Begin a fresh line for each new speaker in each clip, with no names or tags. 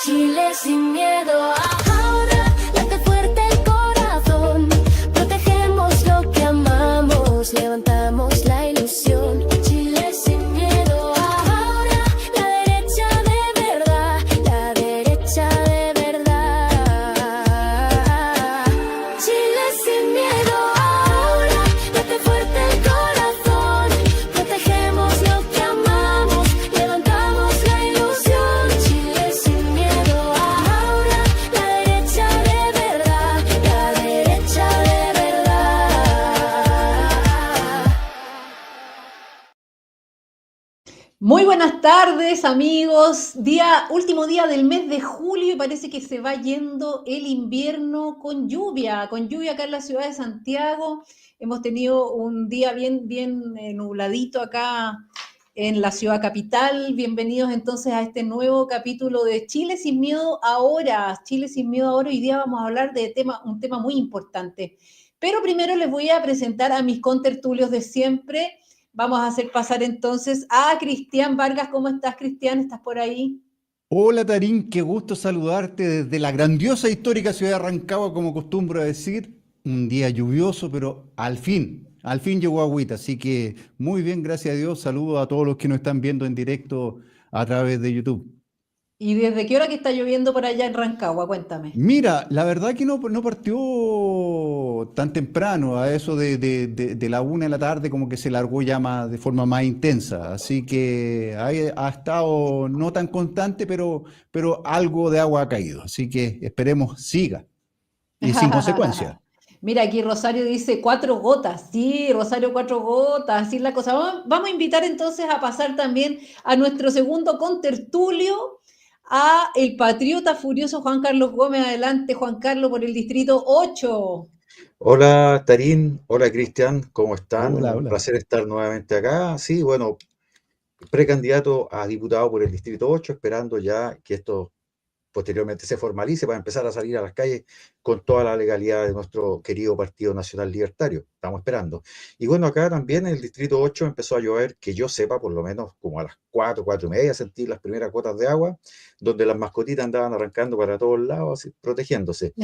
Chile sin miedo, ahora late fuerte el corazón. Protegemos lo que amamos, levantamos la ilusión. Chile sin miedo, ahora la derecha de verdad, la derecha de verdad. Chile sin miedo, ahora late fuerte el corazón. Protegemos lo que amamos, levantamos la ilusión. Chile sin miedo, ahora la derecha de verdad, la derecha de verdad.
Muy buenas tardes, amigos. Último día del mes de julio y parece que se va yendo el invierno con lluvia acá en la ciudad de Santiago. Hemos tenido un día bien nubladito acá en la ciudad capital. Bienvenidos entonces a este nuevo capítulo de Chile sin miedo ahora. Chile sin miedo ahora. Hoy día vamos a hablar de un tema muy importante. Pero primero les voy a presentar a mis contertulios de siempre. Vamos a hacer pasar entonces a Cristian Vargas. ¿Cómo estás, Cristian? ¿Estás por ahí?
Hola Tarín, qué gusto saludarte desde la grandiosa e histórica ciudad de Rancagua, como acostumbro a decir. Un día lluvioso, pero al fin llegó agüita, así que muy bien, gracias a Dios. Saludos a todos los que nos están viendo en directo a través de YouTube.
¿Y desde qué hora que está lloviendo por allá en Rancagua? Cuéntame.
Mira, la verdad que no partió tan temprano, a eso de la 1 de la tarde, como que se largó ya más, de forma más intensa. Así que ha estado no tan constante, pero algo de agua ha caído. Así que esperemos siga y sin consecuencias.
Mira, aquí Rosario dice 4 gotas. Sí, Rosario, 4 gotas. Así es la cosa. Vamos a invitar entonces a pasar también a nuestro segundo contertulio, a el patriota furioso Juan Carlos Gómez. Adelante, Juan Carlos, por el distrito 8.
Hola Tarín, hola Cristian, ¿cómo están?
Hola,
Un
hola.
placer estar nuevamente acá. Sí, bueno, precandidato a diputado por el Distrito 8, esperando ya que esto posteriormente se formalice para empezar a salir a las calles con toda la legalidad de nuestro querido Partido Nacional Libertario. Estamos esperando. Y bueno, acá también en el Distrito 8 empezó a llover, que yo sepa, por lo menos como a las 4, 4:30, sentí las primeras gotas de agua, donde las mascotitas andaban arrancando para todos lados, así, protegiéndose.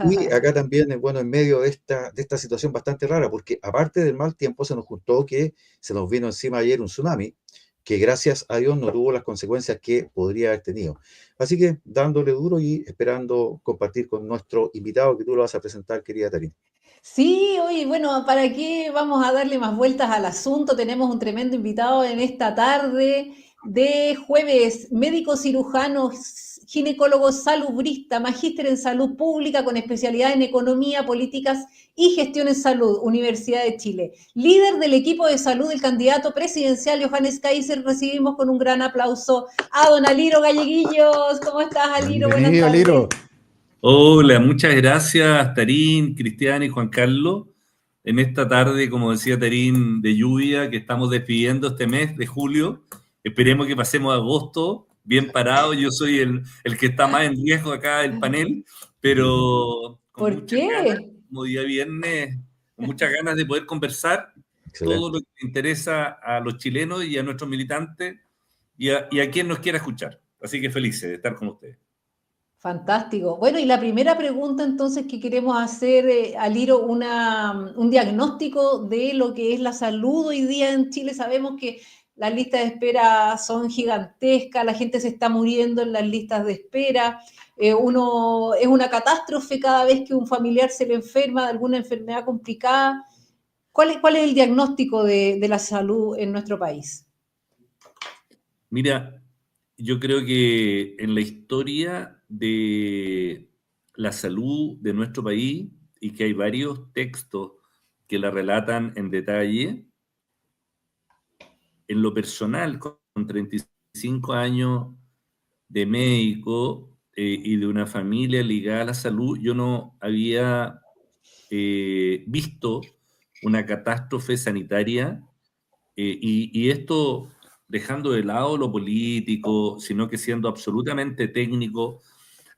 Y acá también, bueno, en medio de esta situación bastante rara, porque aparte del mal tiempo se nos juntó que se nos vino encima ayer un tsunami, que gracias a Dios no tuvo las consecuencias que podría haber tenido. Así que dándole duro y esperando compartir con nuestro invitado que tú lo vas a presentar, querida Tarín.
Sí, oye, bueno, ¿para qué vamos a darle más vueltas al asunto? Tenemos un tremendo invitado en esta tarde de jueves, médico cirujano, ginecólogo salubrista, magíster en salud pública con especialidad en economía, políticas y gestión en salud, Universidad de Chile. Líder del equipo de salud del candidato presidencial Johannes Kaiser, recibimos con un gran aplauso a don Aliro Galleguillos. ¿Cómo estás, Aliro? Buenas
Bienvenido,
tardes.
Liro.
Hola, muchas gracias Tarín, Cristian y Juan Carlos. En esta tarde, como decía Tarín, de lluvia, que estamos despidiendo este mes de julio. Esperemos que pasemos agosto bien parado. Yo soy el que está más en riesgo acá del panel, pero con
¿Por
muchas ganas,
qué?
como día viernes, con muchas ganas de poder conversar todo
Excelente.
lo que interesa a los chilenos y a nuestros militantes y a quien nos quiera escuchar. Así que felices de estar con ustedes.
Fantástico. Bueno, y la primera pregunta entonces que queremos hacer, Aliro, un diagnóstico de lo que es la salud hoy día en Chile. Sabemos que las listas de espera son gigantescas, la gente se está muriendo en las listas de espera. Es una catástrofe cada vez que un familiar se le enferma de alguna enfermedad complicada. ¿Cuál es el diagnóstico de la salud en nuestro país?
Mira, yo creo que en la historia de la salud de nuestro país, y que hay varios textos que la relatan en detalle, en lo personal, con 35 años de médico y de una familia ligada a la salud, yo no había visto una catástrofe sanitaria y esto dejando de lado lo político, sino que siendo absolutamente técnico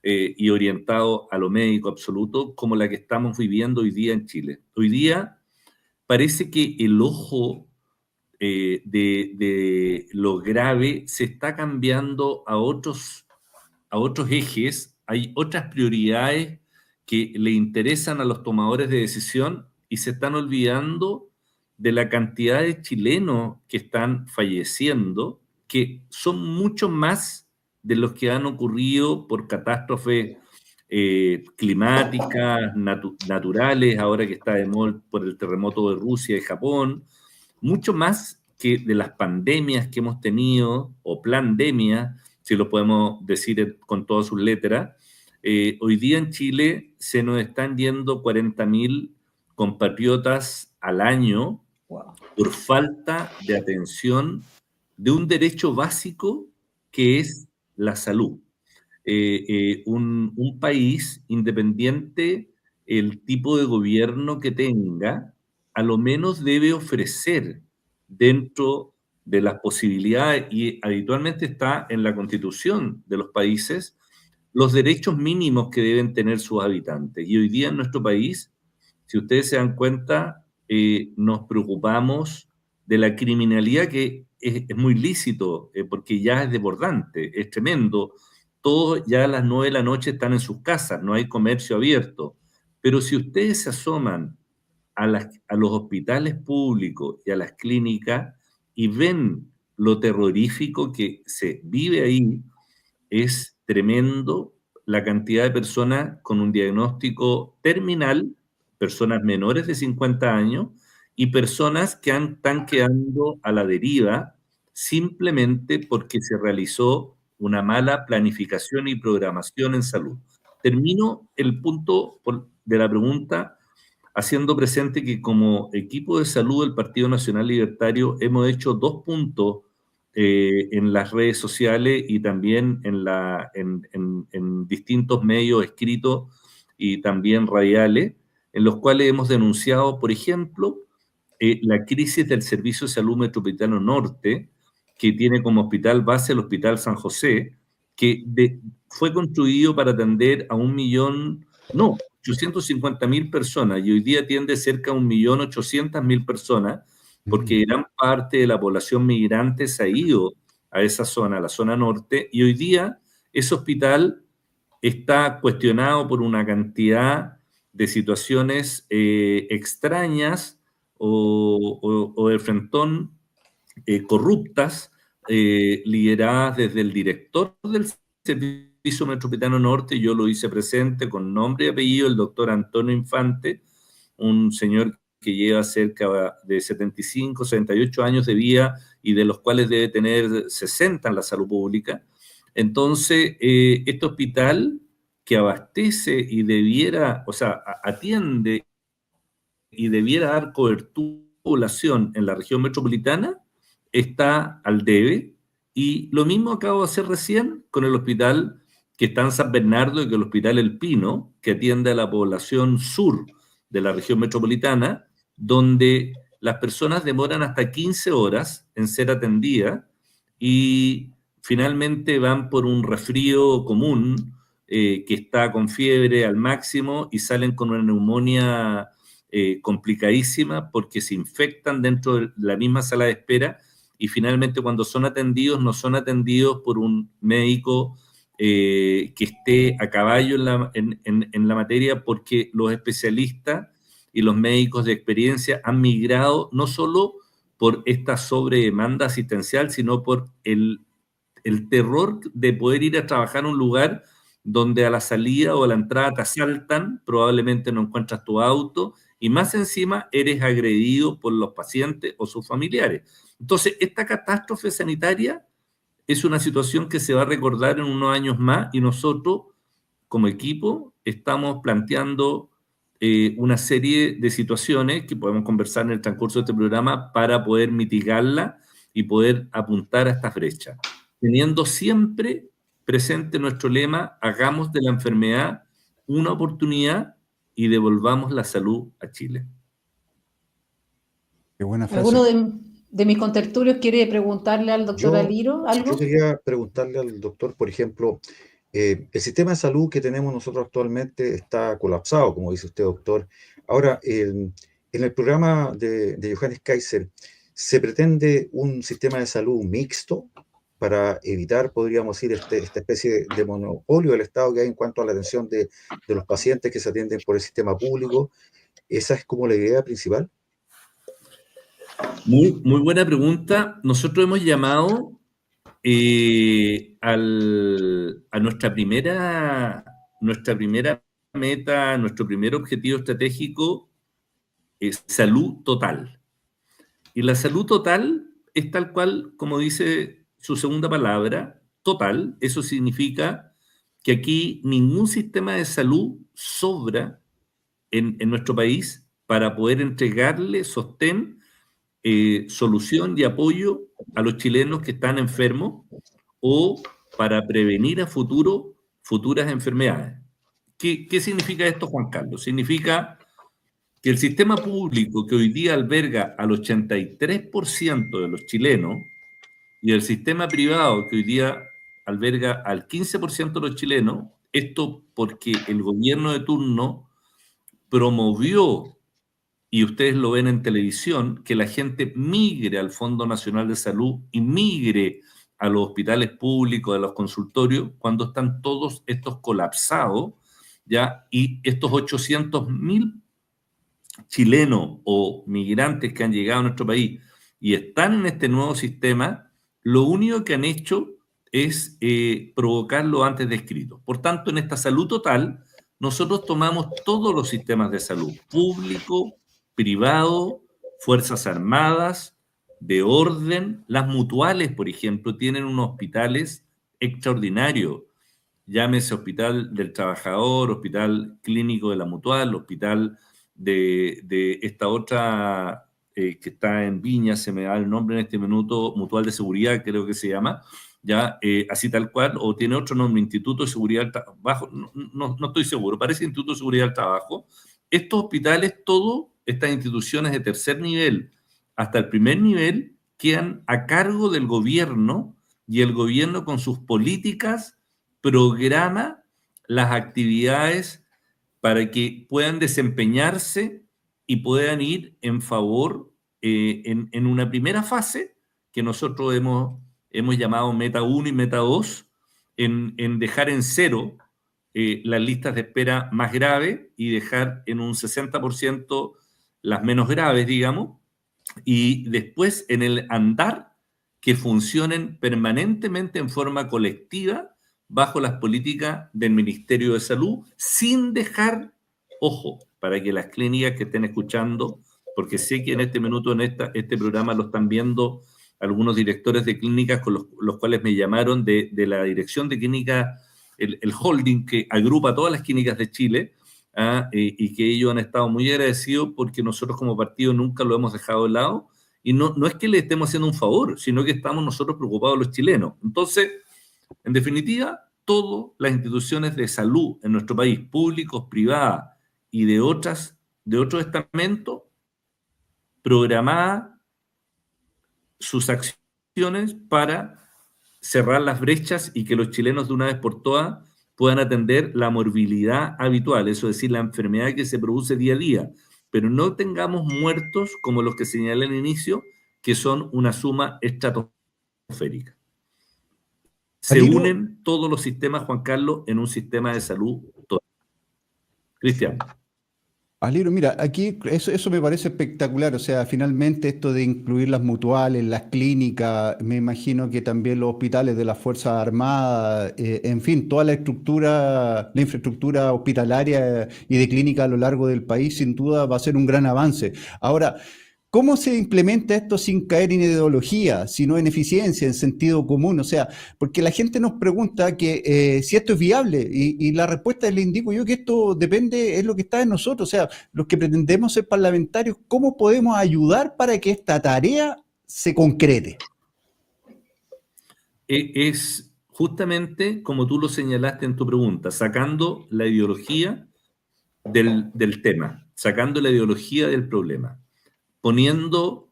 y orientado a lo médico absoluto, como la que estamos viviendo hoy día en Chile. Hoy día parece que el ojo de lo grave se está cambiando a otros a otros ejes, hay otras prioridades que le interesan a los tomadores de decisión y se están olvidando de la cantidad de chilenos que están falleciendo, que son mucho más de los que han ocurrido por catástrofes climáticas, naturales, ahora que está de moda por el terremoto de Rusia y Japón, mucho más que de las pandemias que hemos tenido, o plandemia, si lo podemos decir con todas sus letras. Hoy día en Chile se nos están yendo 40.000 compatriotas al año
Wow.
por falta de atención de un derecho básico que es la salud. Un país, independiente el tipo de gobierno que tenga, a lo menos debe ofrecer dentro de las posibilidades, y habitualmente está en la constitución de los países, los derechos mínimos que deben tener sus habitantes. Y hoy día en nuestro país, si ustedes se dan cuenta, nos preocupamos de la criminalidad, que es muy lícito, porque ya es desbordante, es tremendo. Todos ya a las 9 de la noche están en sus casas, no hay comercio abierto. Pero si ustedes se asoman a los hospitales públicos y a las clínicas y ven lo terrorífico que se vive ahí, es tremendo la cantidad de personas con un diagnóstico terminal, personas menores de 50 años y personas que están quedando a la deriva simplemente porque se realizó una mala planificación y programación en salud. Termino el punto de la pregunta haciendo presente que como equipo de salud del Partido Nacional Libertario hemos hecho 2 puntos en las redes sociales y también en distintos medios escritos y también radiales, en los cuales hemos denunciado, por ejemplo, la crisis del Servicio de Salud Metropolitano Norte, que tiene como hospital base el Hospital San José, que fue construido para atender a 850.000 personas, y hoy día atiende cerca de 1.800.000 personas, porque gran parte de la población migrante se ha ido a esa zona, a la zona norte, y hoy día ese hospital está cuestionado por una cantidad de situaciones extrañas o de frentón corruptas, lideradas desde el director del Servicio Metropolitano Norte. Yo lo hice presente con nombre y apellido, el doctor Antonio Infante, un señor que lleva cerca de 75, 78 años de vida y de los cuales debe tener 60 en la salud pública. Entonces, este hospital que abastece y debiera, o sea, atiende y debiera dar cobertura a la población en la región metropolitana, está al debe. Y lo mismo acabo de hacer recién con el hospital que está en San Bernardo y con el Hospital El Pino, que atiende a la población sur de la región metropolitana, donde las personas demoran hasta 15 horas en ser atendidas y finalmente van por un resfrío común que está con fiebre al máximo y salen con una neumonía complicadísima porque se infectan dentro de la misma sala de espera, y finalmente cuando son atendidos no son atendidos por un médico que esté a caballo en la materia, porque los especialistas y los médicos de experiencia han migrado no solo por esta sobredemanda asistencial, sino por el terror de poder ir a trabajar a un lugar donde a la salida o a la entrada te asaltan, probablemente no encuentras tu auto, y más encima eres agredido por los pacientes o sus familiares. Entonces, esta catástrofe sanitaria es una situación que se va a recordar en unos años más, y nosotros, como equipo, estamos planteando una serie de situaciones que podemos conversar en el transcurso de este programa para poder mitigarla y poder apuntar a esta brecha, teniendo siempre presente nuestro lema: hagamos de la enfermedad una oportunidad y devolvamos la salud a Chile.
Qué buena frase.
¿Alguno de mis contertulios quiere preguntarle al doctor Aliro algo?
Yo quería preguntarle al doctor, por ejemplo, el sistema de salud que tenemos nosotros actualmente está colapsado, como dice usted, doctor. Ahora, en el programa de Johannes Kaiser, ¿se pretende un sistema de salud mixto, para evitar, podríamos decir, esta especie de monopolio del Estado que hay en cuanto a la atención de los pacientes que se atienden por el sistema público. ¿Esa es como la idea principal?
Muy buena pregunta. Nosotros hemos llamado a nuestra primera meta, nuestro primer objetivo estratégico es salud total. Y la salud total es tal cual, como dice su segunda palabra, total. Eso significa que aquí ningún sistema de salud sobra en nuestro país para poder entregarle sostén, solución y apoyo a los chilenos que están enfermos o para prevenir a futuro futuras enfermedades. ¿Qué significa esto, Juan Carlos? Significa que el sistema público que hoy día alberga al 83% de los chilenos y el sistema privado que hoy día alberga al 15% de los chilenos, esto porque el gobierno de turno promovió, y ustedes lo ven en televisión, que la gente migre al Fondo Nacional de Salud y migre a los hospitales públicos, a los consultorios, cuando están todos estos colapsados, ¿ya? Y estos 800.000 chilenos o migrantes que han llegado a nuestro país y están en este nuevo sistema, lo único que han hecho es provocar lo antes descrito. Por tanto, en esta salud total, nosotros tomamos todos los sistemas de salud, público, privado, Fuerzas Armadas, de orden. Las mutuales, por ejemplo, tienen unos hospitales extraordinarios. Llámese Hospital del Trabajador, Hospital Clínico de la Mutual, Hospital de esta otra que está en Viña, se me da el nombre en este minuto, Mutual de Seguridad, creo que se llama, ya así tal cual, o tiene otro nombre, Instituto de Seguridad del Trabajo, no estoy seguro, parece Instituto de Seguridad del Trabajo. Estos hospitales, todas estas instituciones de tercer nivel hasta el primer nivel, quedan a cargo del gobierno y el gobierno con sus políticas programa las actividades para que puedan desempeñarse y puedan ir en favor en una primera fase que nosotros hemos llamado Meta 1 y Meta 2, en dejar en cero las listas de espera más graves y dejar en un 60% las menos graves, digamos, y después en el andar que funcionen permanentemente en forma colectiva bajo las políticas del Ministerio de Salud, sin dejar, ojo, para que las clínicas que estén escuchando, porque sé que en este minuto, en este programa lo están viendo algunos directores de clínicas con los cuales me llamaron de la dirección de clínicas, el holding que agrupa todas las clínicas de Chile, y que ellos han estado muy agradecidos porque nosotros como partido nunca lo hemos dejado de lado, y no es que le estemos haciendo un favor, sino que estamos nosotros preocupados los chilenos. Entonces, en definitiva, todas las instituciones de salud en nuestro país, públicos, privadas y de otros estamentos, programadas sus acciones para cerrar las brechas y que los chilenos de una vez por todas puedan atender la morbilidad habitual, eso es decir, la enfermedad que se produce día a día, pero no tengamos muertos como los que señalé al inicio, que son una suma estratosférica. Se unen todos los sistemas, Juan Carlos, en un sistema de salud total. Cristian.
Aliro, mira, aquí eso me parece espectacular, o sea, finalmente esto de incluir las mutuales, las clínicas, me imagino que también los hospitales de las Fuerzas Armadas, en fin, toda la infraestructura hospitalaria y de clínica a lo largo del país, sin duda va a ser un gran avance. Ahora, ¿cómo se implementa esto sin caer en ideología, sino en eficiencia, en sentido común? O sea, porque la gente nos pregunta que si esto es viable y la respuesta le indico yo que esto depende, es lo que está en nosotros. O sea, los que pretendemos ser parlamentarios, ¿cómo podemos ayudar para que esta tarea se concrete?
Es justamente como tú lo señalaste en tu pregunta, sacando la ideología del tema, sacando la ideología del problema, poniendo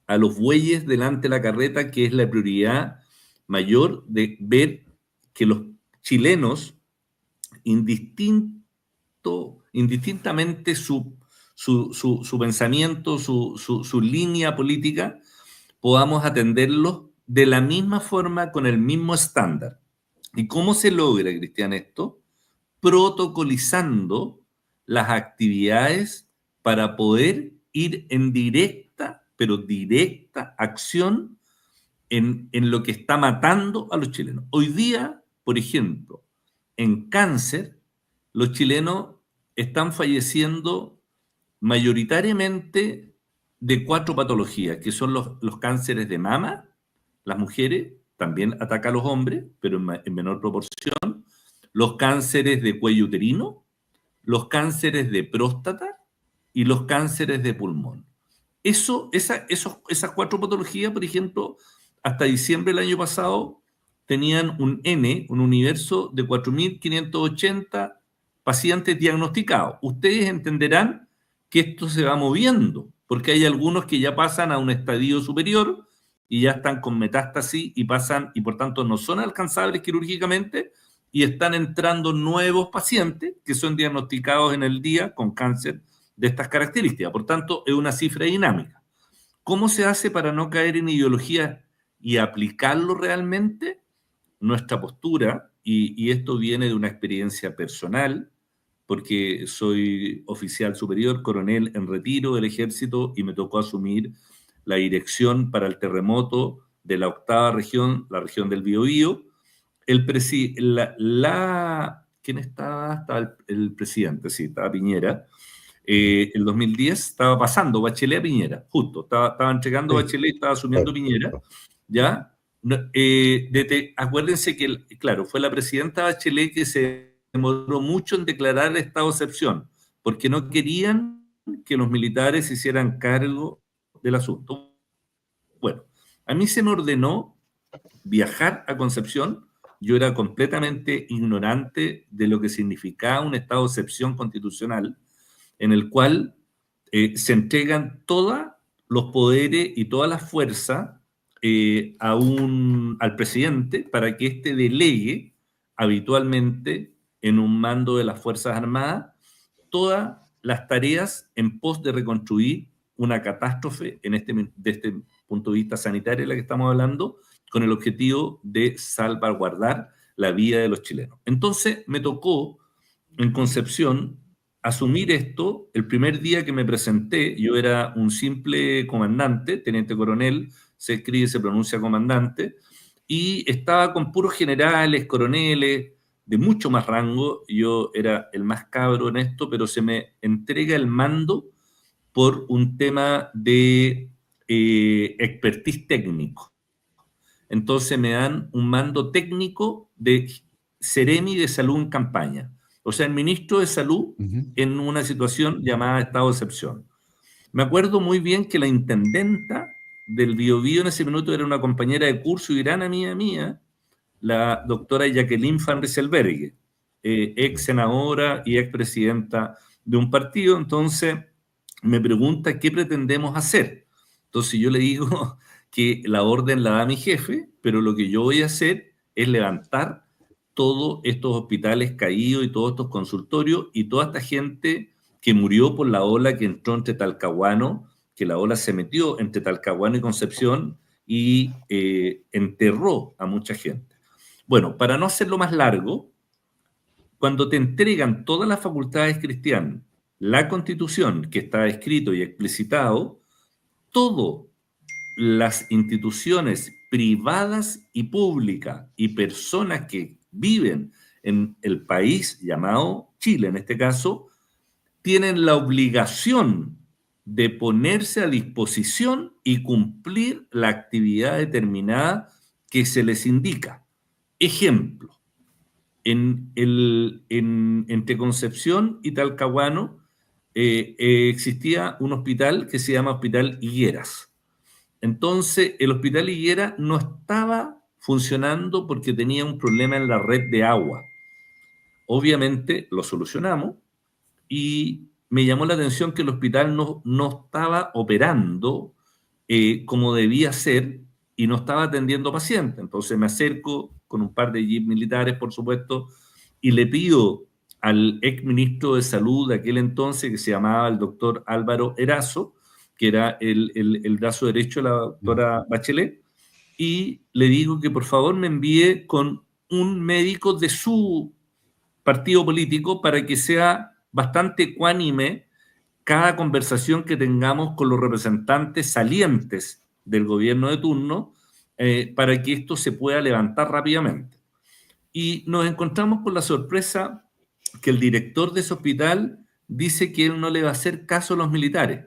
a los bueyes delante de la carreta, que es la prioridad mayor de ver que los chilenos, indistintamente su pensamiento, su línea política, podamos atenderlos de la misma forma, con el mismo estándar. ¿Y cómo se logra, Cristian, esto? Protocolizando las actividades para poder ir en directa, pero directa acción en lo que está matando a los chilenos. Hoy día, por ejemplo, en cáncer, los chilenos están falleciendo mayoritariamente de 4 patologías, que son los cánceres de mama, las mujeres, también ataca a los hombres, pero en menor proporción, los cánceres de cuello uterino, los cánceres de próstata y los cánceres de pulmón. Esas 4 patologías, por ejemplo, hasta diciembre del año pasado, tenían un N, un universo de 4.580 pacientes diagnosticados. Ustedes entenderán que esto se va moviendo, porque hay algunos que ya pasan a un estadio superior y ya están con metástasis y pasan, y por tanto no son alcanzables quirúrgicamente, y están entrando nuevos pacientes que son diagnosticados en el día con cáncer de estas características. Por tanto, es una cifra dinámica. ¿Cómo se hace para no caer en ideología y aplicarlo realmente? Nuestra postura, y esto viene de una experiencia personal, porque soy oficial superior, coronel en retiro del ejército, y me tocó asumir la dirección para el terremoto de la 8ª región, la región del Biobío. ¿Quién estaba? Estaba el presidente, sí, estaba Piñera. El 2010 estaba pasando Bachelet a Piñera, justo, estaba entregando Bachelet, estaba asumiendo Piñera, ¿ya? Acuérdense que, claro, fue la presidenta Bachelet que se demoró mucho en declarar el estado de excepción, porque no querían que los militares se hicieran cargo del asunto. Bueno, a mí se me ordenó viajar a Concepción. Yo era completamente ignorante de lo que significaba un estado de excepción constitucional, en el cual se entregan todos los poderes y toda la fuerza al presidente para que éste delegue habitualmente en un mando de las Fuerzas Armadas todas las tareas en pos de reconstruir una catástrofe de este punto de vista sanitario de la que estamos hablando, con el objetivo de salvaguardar la vida de los chilenos. Entonces me tocó en Concepción asumir esto el primer día que me presenté. Yo era un simple comandante, teniente coronel, se escribe y se pronuncia comandante, y estaba con puros generales, coroneles, de mucho más rango. Yo era el más cabro en esto, pero se me entrega el mando por un tema de expertise técnico. Entonces me dan un mando técnico de Seremi de Salud en campaña. O sea, el ministro de Salud en una situación llamada estado de excepción. Me acuerdo muy bien que la intendenta del Biobío en ese minuto era una compañera de curso y gran amiga mía, la doctora Jacqueline Van Rieselberghe, ex senadora y ex presidenta de un partido. Entonces me pregunta qué pretendemos hacer. Entonces yo le digo que la orden la da mi jefe, pero lo que yo voy a hacer es levantar todos estos hospitales caídos y todos estos consultorios y toda esta gente que murió por la ola que entró entre Talcahuano, que la ola se metió entre Talcahuano y Concepción y enterró a mucha gente. Bueno, para no hacerlo más largo, cuando te entregan todas las facultades cristianas, la Constitución que está escrito y explicitado, todas las instituciones privadas y públicas y personas que viven en el país llamado Chile, en este caso, tienen la obligación de ponerse a disposición y cumplir la actividad determinada que se les indica. Ejemplo, entre Concepción y Talcahuano existía un hospital que se llama Hospital Higueras. Entonces, el Hospital Higueras no estaba funcionando porque tenía un problema en la red de agua. Obviamente lo solucionamos y me llamó la atención que el hospital no estaba operando como debía ser y no estaba atendiendo pacientes. Entonces me acerco con un par de jeeps militares, por supuesto, y le pido al ex ministro de Salud de aquel entonces, que se llamaba el doctor Álvaro Erazo, que era el brazo derecho de la doctora Bachelet, y le digo que por favor me envíe con un médico de su partido político para que sea bastante ecuánime cada conversación que tengamos con los representantes salientes del gobierno de turno, para que esto se pueda levantar rápidamente. Y nos encontramos con la sorpresa que el director de ese hospital dice que él no le va a hacer caso a los militares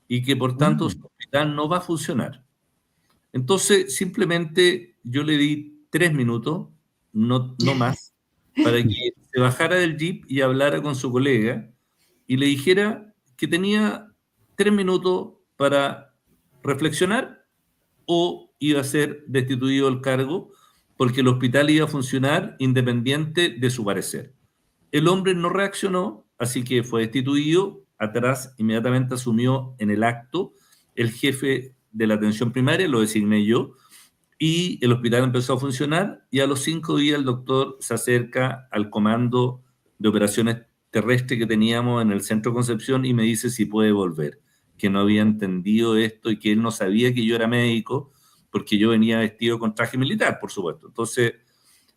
y que por tanto su hospital no va a funcionar. Entonces, simplemente yo le di 3 minutos, no más, para que se bajara del jeep y hablara con su colega y le dijera que tenía 3 minutos para reflexionar o iba a ser destituido del cargo porque el hospital iba a funcionar independiente de su parecer. El hombre no reaccionó, así que fue destituido. Atrás, inmediatamente asumió en el acto el jefe de la atención primaria, lo designé yo, y el hospital empezó a funcionar, y a los 5 días el doctor se acerca al comando de operaciones terrestres que teníamos en el Centro Concepción y me dice si puede volver, que no había entendido esto y que él no sabía que yo era médico, porque yo venía vestido con traje militar, por supuesto. Entonces,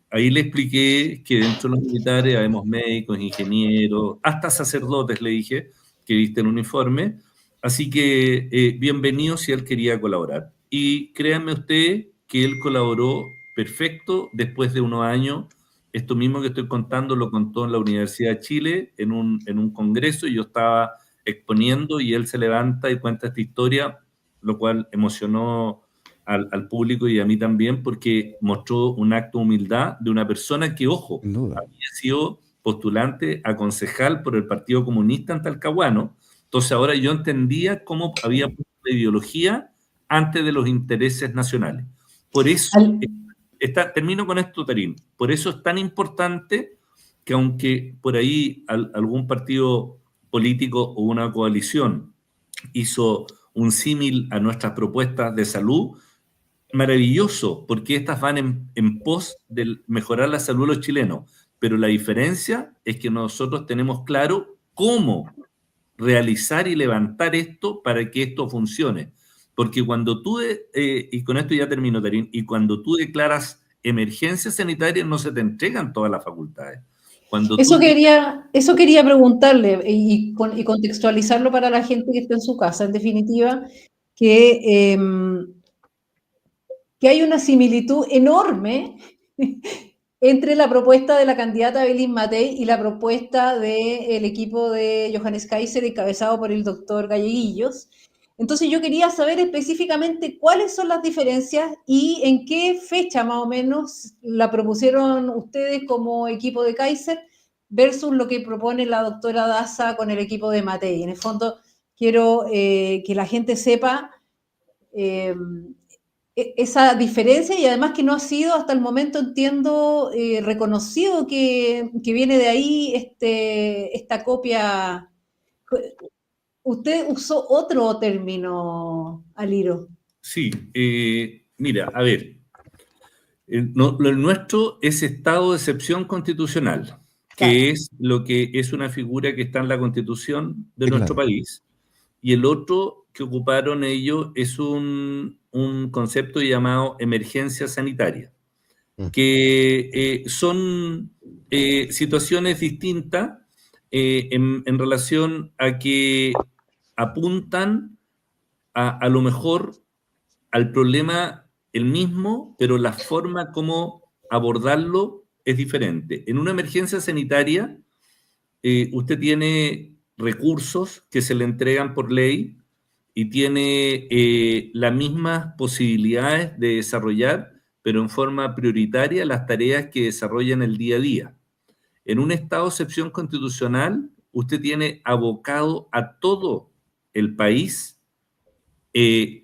ahí le expliqué que dentro de los militares habemos médicos, ingenieros, hasta sacerdotes, le dije, que visten uniforme. Así que bienvenido si él quería colaborar. Y créanme usted que él colaboró perfecto después de unos años. Esto mismo que estoy contando lo contó en la Universidad de Chile en un congreso, y yo estaba exponiendo y él se levanta y cuenta esta historia, lo cual emocionó al público y a mí también, porque mostró un acto de humildad de una persona que, ojo,
Sin duda.
había sido postulante a concejal por el Partido Comunista en Talcahuano. Entonces ahora yo entendía cómo había puesto la ideología antes de los intereses nacionales. Por eso, termino con esto, Tarín, por eso es tan importante que aunque por ahí algún partido político o una coalición hizo un símil a nuestras propuestas de salud, maravilloso, porque estas van en pos de mejorar la salud de los chilenos, pero la diferencia es que nosotros tenemos claro cómo realizar y levantar esto para que esto funcione. Porque cuando tú, y con esto ya termino, Tarín, y cuando tú declaras emergencia sanitaria no se te entregan todas las facultades. Cuando
Eso quería preguntarle y contextualizarlo para la gente que está en su casa, en definitiva, que hay una similitud enorme entre la propuesta de la candidata Belín Matei y la propuesta del equipo de Johannes Kaiser, encabezado por el doctor Galleguillos. Entonces yo quería saber específicamente cuáles son las diferencias y en qué fecha más o menos la propusieron ustedes como equipo de Kaiser versus lo que propone la doctora Daza con el equipo de Matei. En el fondo quiero que la gente sepa esa diferencia, y además que no ha sido hasta el momento, entiendo, reconocido que viene de ahí esta copia. Usted usó otro término, Aliro.
Sí, mira, a ver, lo nuestro es estado de excepción constitucional, que
Claro.
es lo que es una figura que está en la Constitución de
Sí,
nuestro
claro.
país, y el otro que ocuparon ellos es un concepto llamado emergencia sanitaria, que son situaciones distintas en relación a que apuntan a lo mejor al problema el mismo, pero la forma como abordarlo es diferente. En una emergencia sanitaria, usted tiene recursos que se le entregan por ley y tiene las mismas posibilidades de desarrollar, pero en forma prioritaria, las tareas que desarrolla en el día a día. En un estado de excepción constitucional, usted tiene abocado a todo el país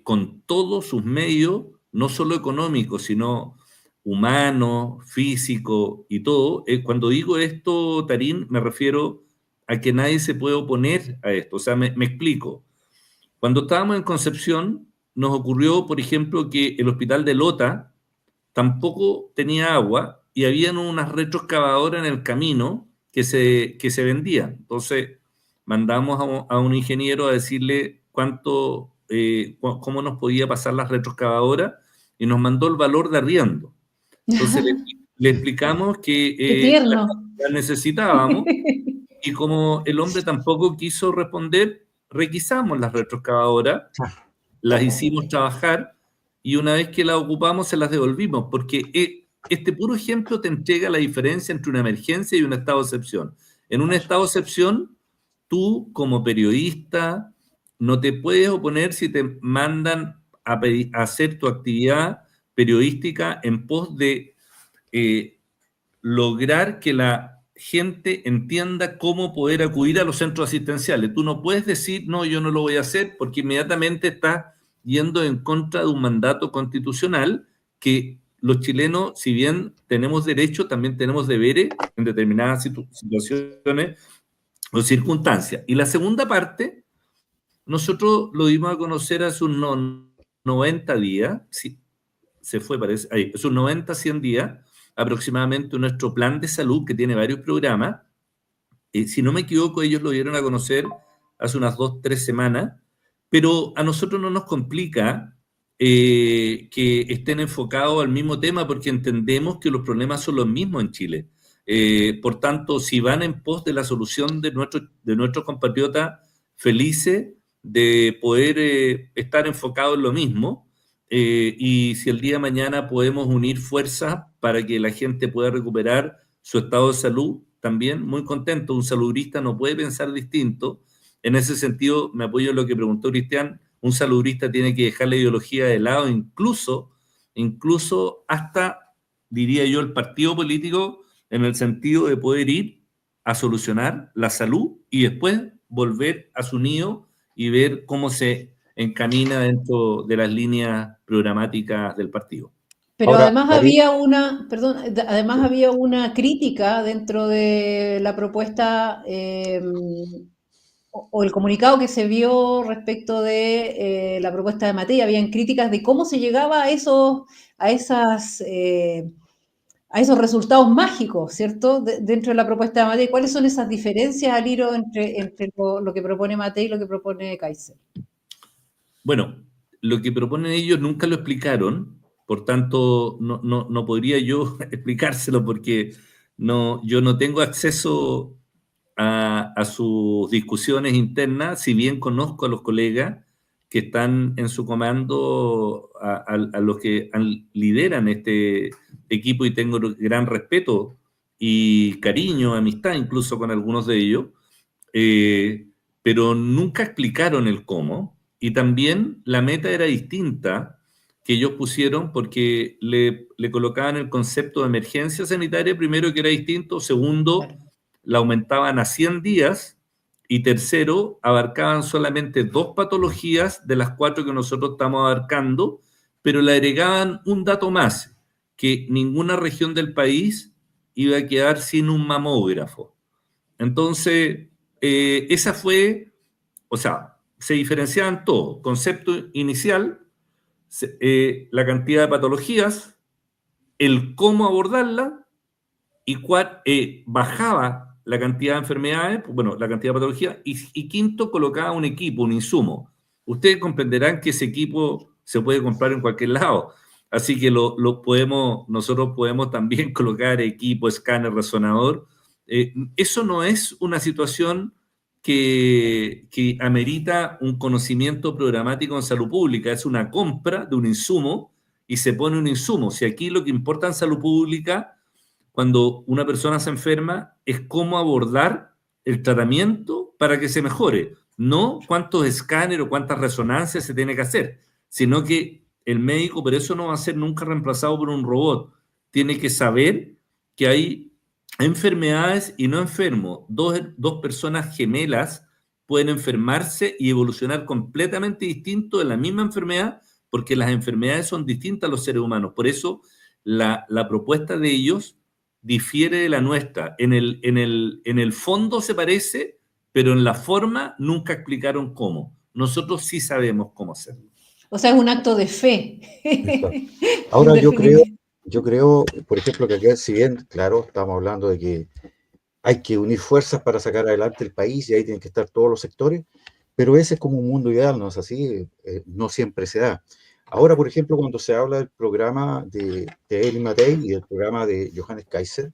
con todos sus medios, no solo económicos, sino humanos, físicos y todo. Cuando digo esto, Tarín, me refiero a que nadie se puede oponer a esto. O sea, me explico. Cuando estábamos en Concepción, nos ocurrió, por ejemplo, que el hospital de Lota tampoco tenía agua y habían unas retroexcavadoras en el camino que se vendían. Entonces, mandamos a un ingeniero a decirle cómo nos podía pasar las retroexcavadoras, y nos mandó el valor de arriendo. Entonces le explicamos
Qué
que
tierno.
la necesitábamos, y como el hombre tampoco quiso responder, requisamos las retroexcavadoras, las hicimos trabajar, y una vez que las ocupamos se las devolvimos, porque este puro ejemplo te entrega la diferencia entre una emergencia y un estado de excepción. En un estado de excepción, tú como periodista no te puedes oponer si te mandan a hacer tu actividad periodística en pos de lograr que la gente entienda cómo poder acudir a los centros asistenciales. Tú no puedes decir, no, yo no lo voy a hacer, porque inmediatamente estás yendo en contra de un mandato constitucional que los chilenos, si bien tenemos derecho, también tenemos deberes en determinadas situaciones o circunstancias. Y la segunda parte, nosotros lo dimos a conocer hace unos 90 días, sí, se fue, parece, ahí, es unos 90, 100 días, aproximadamente nuestro plan de salud, que tiene varios programas. Si no me equivoco, ellos lo dieron a conocer hace unas 2, 3 semanas, pero a nosotros no nos complica que estén enfocados al mismo tema, porque entendemos que los problemas son los mismos en Chile. Por tanto, si van en pos de la solución de nuestros compatriotas, felices de poder estar enfocados en lo mismo. Y si el día de mañana podemos unir fuerzas para que la gente pueda recuperar su estado de salud, también muy contento. Un saludista no puede pensar distinto. En ese sentido, me apoyo en lo que preguntó Cristian, un saludista tiene que dejar la ideología de lado, incluso hasta, diría yo, el partido político, en el sentido de poder ir a solucionar la salud y después volver a su nido y ver cómo se encamina dentro de las líneas programáticas del partido.
Pero
Ahora,
además
David,
además había una crítica dentro de la propuesta o el comunicado que se vio respecto de la propuesta de Matei. Habían críticas de cómo se llegaba a esos resultados mágicos, ¿cierto? Dentro de la propuesta de Matei. ¿Cuáles son esas diferencias, Aliro, entre lo que propone Matei y lo que propone Kaiser?
Bueno, lo que proponen ellos nunca lo explicaron, por tanto no podría yo explicárselo porque yo no tengo acceso a sus discusiones internas, si bien conozco a los colegas que están en su comando, a los que lideran este equipo, y tengo gran respeto y cariño, amistad incluso con algunos de ellos, pero nunca explicaron el cómo, y también la meta era distinta que ellos pusieron, porque le colocaban el concepto de emergencia sanitaria, primero, que era distinto, segundo,
Claro.
la aumentaban a 100 días, y tercero, abarcaban solamente 2 patologías de las 4 que nosotros estamos abarcando, pero le agregaban un dato más, que ninguna región del país iba a quedar sin un mamógrafo. Entonces, esa fue, o sea, se diferenciaban todo. Concepto inicial, la cantidad de patologías, el cómo abordarla, y bajaba la cantidad de enfermedades, bueno, la cantidad de patologías, y quinto, colocaba un equipo, un insumo. Ustedes comprenderán que ese equipo se puede comprar en cualquier lado, así que nosotros podemos también colocar equipo, escáner, resonador. Eso no es una situación que amerita un conocimiento programático en salud pública, es una compra de un insumo y se pone un insumo. Si aquí lo que importa en salud pública, cuando una persona se enferma, es cómo abordar el tratamiento para que se mejore, no cuántos escáneres o cuántas resonancias se tiene que hacer, sino que el médico, por eso no va a ser nunca reemplazado por un robot, tiene que saber que hay enfermedades y no enfermos. Dos personas gemelas pueden enfermarse y evolucionar completamente distinto de la misma enfermedad, porque las enfermedades son distintas a los seres humanos. Por eso la propuesta de ellos difiere de la nuestra. En el fondo se parece, pero en la forma nunca explicaron cómo. Nosotros sí sabemos cómo hacerlo.
O sea, es un acto de fe.
ahora
En
yo creo,
definitiva.
por ejemplo, que acá, si bien, claro, estamos hablando de que hay que unir fuerzas para sacar adelante el país y ahí tienen que estar todos los sectores, pero ese es como un mundo ideal, ¿no es así? No siempre se da. Ahora, por ejemplo, cuando se habla del programa de Elie Matthei y del programa de Johannes Kaiser,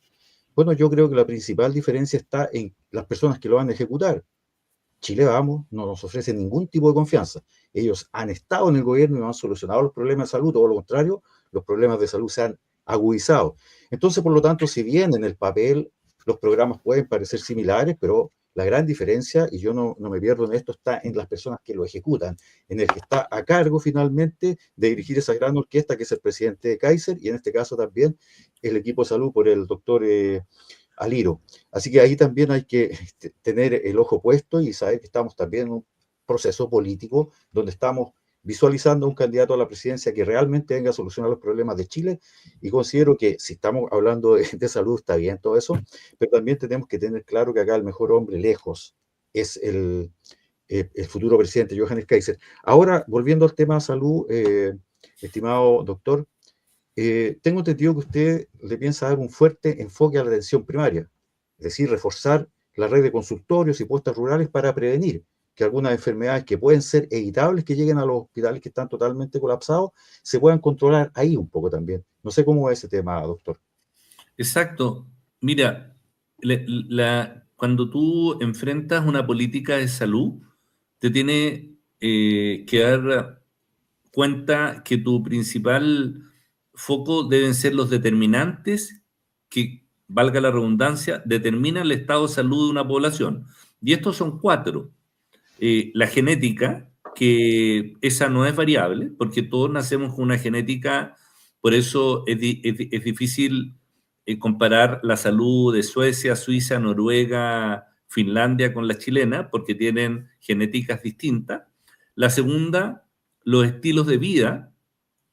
bueno, yo creo que la principal diferencia está en las personas que lo van a ejecutar. Chile Vamos no nos ofrece ningún tipo de confianza. Ellos han estado en el gobierno y no han solucionado los problemas de salud, todo lo contrario, los problemas de salud se han agudizado. Entonces, por lo tanto, si bien en el papel los programas pueden parecer similares, pero la gran diferencia, y yo no me pierdo en esto, está en las personas que lo ejecutan, en el que está a cargo finalmente de dirigir esa gran orquesta que es el presidente de Kaiser, y en este caso también el equipo de salud por el doctor Aliro. Así que ahí también hay que tener el ojo puesto y saber que estamos también en un proceso político donde estamos visualizando un candidato a la presidencia que realmente venga a solucionar los problemas de Chile, y considero que si estamos hablando de salud está bien todo eso, pero también tenemos que tener claro que acá el mejor hombre lejos es el futuro presidente Johannes Kaiser. Ahora, volviendo al tema de salud, estimado doctor, tengo entendido que usted le piensa dar un fuerte enfoque a la atención primaria, es decir, reforzar la red de consultorios y postas rurales para prevenir que algunas enfermedades que pueden ser evitables, que lleguen a los hospitales que están totalmente colapsados, se puedan controlar ahí un poco también. No sé cómo va ese tema, doctor.
Exacto. Mira, cuando tú enfrentas una política de salud, te tiene que dar cuenta que tu principal foco deben ser los determinantes que, valga la redundancia, determinan el estado de salud de una población. Y estos son 4. La genética, que esa no es variable, porque todos nacemos con una genética, por eso es difícil comparar la salud de Suecia, Suiza, Noruega, Finlandia con la chilena, porque tienen genéticas distintas. La segunda, los estilos de vida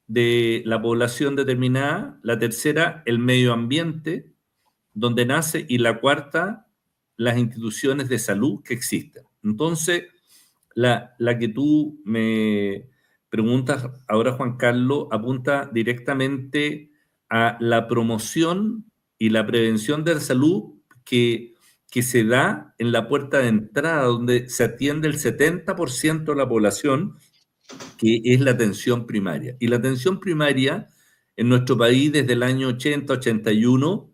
de la población determinada. La tercera, el medio ambiente donde nace. Y la cuarta, las instituciones de salud que existen. Entonces, la que tú me preguntas ahora, Juan Carlos, apunta directamente a la promoción y la prevención de la salud que se da en la puerta de entrada, donde se atiende el 70% de la población, que es la atención primaria. Y la atención primaria en nuestro país desde el año 80-81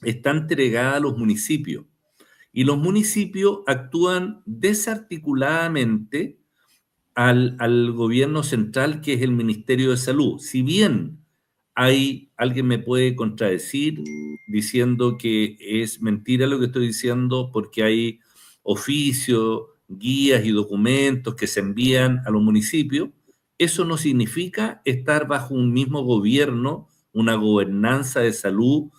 está entregada a los municipios. Y los municipios actúan desarticuladamente al gobierno central, que es el Ministerio de Salud. Si bien alguien me puede contradecir diciendo que es mentira lo que estoy diciendo, porque hay oficios, guías y documentos que se envían a los municipios, eso no significa estar bajo un mismo gobierno, una gobernanza de salud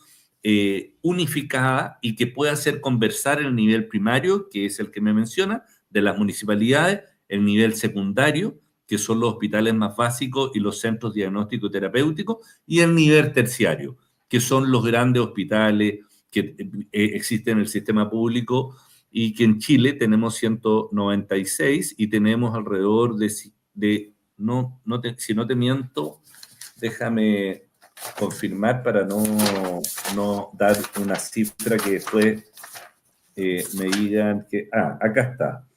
unificada y que pueda hacer conversar el nivel primario, que es el que me menciona, de las municipalidades, el nivel secundario, que son los hospitales más básicos y los centros diagnósticos terapéuticos, y el nivel terciario, que son los grandes hospitales que existen en el sistema público, y que en Chile tenemos 196 y tenemos alrededor de si no te miento, déjame confirmar para no dar una cifra que después me digan que... acá está.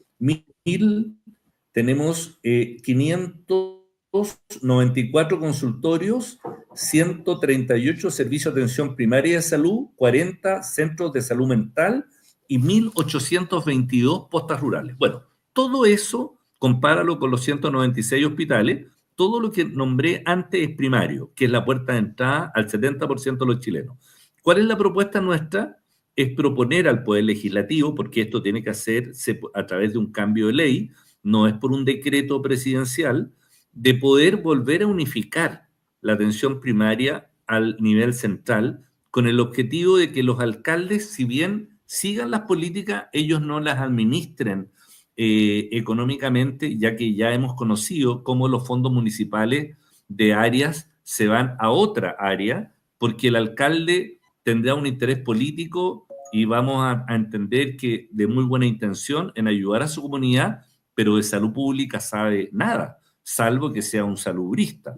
Tenemos 594 consultorios, 138 servicios de atención primaria de salud, 40 centros de salud mental y 1.822 postas rurales. Bueno, todo eso, compáralo con los 196 hospitales. Todo lo que nombré antes es primario, que es la puerta de entrada al 70% de los chilenos. ¿Cuál es la propuesta nuestra? Es proponer al Poder Legislativo, porque esto tiene que hacerse a través de un cambio de ley, no es por un decreto presidencial, de poder volver a unificar la atención primaria al nivel central, con el objetivo de que los alcaldes, si bien sigan las políticas, ellos no las administren económicamente, ya que ya hemos conocido cómo los fondos municipales de áreas se van a otra área, porque el alcalde tendrá un interés político y vamos a entender que de muy buena intención en ayudar a su comunidad, pero de salud pública sabe nada, salvo que sea un salubrista.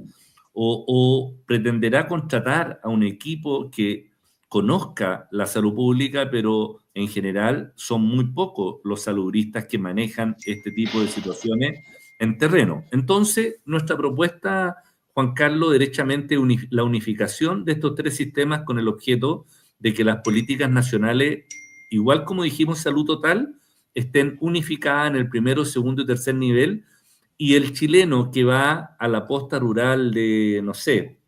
O pretenderá contratar a un equipo que conozca la salud pública, pero en general son muy pocos los salubristas que manejan este tipo de situaciones en terreno. Entonces, nuestra propuesta, Juan Carlos, derechamente la unificación de estos tres sistemas con el objeto de que las políticas nacionales, igual como dijimos salud total, estén unificadas en el primero, segundo y tercer nivel, y el chileno que va a la posta rural de, no sé,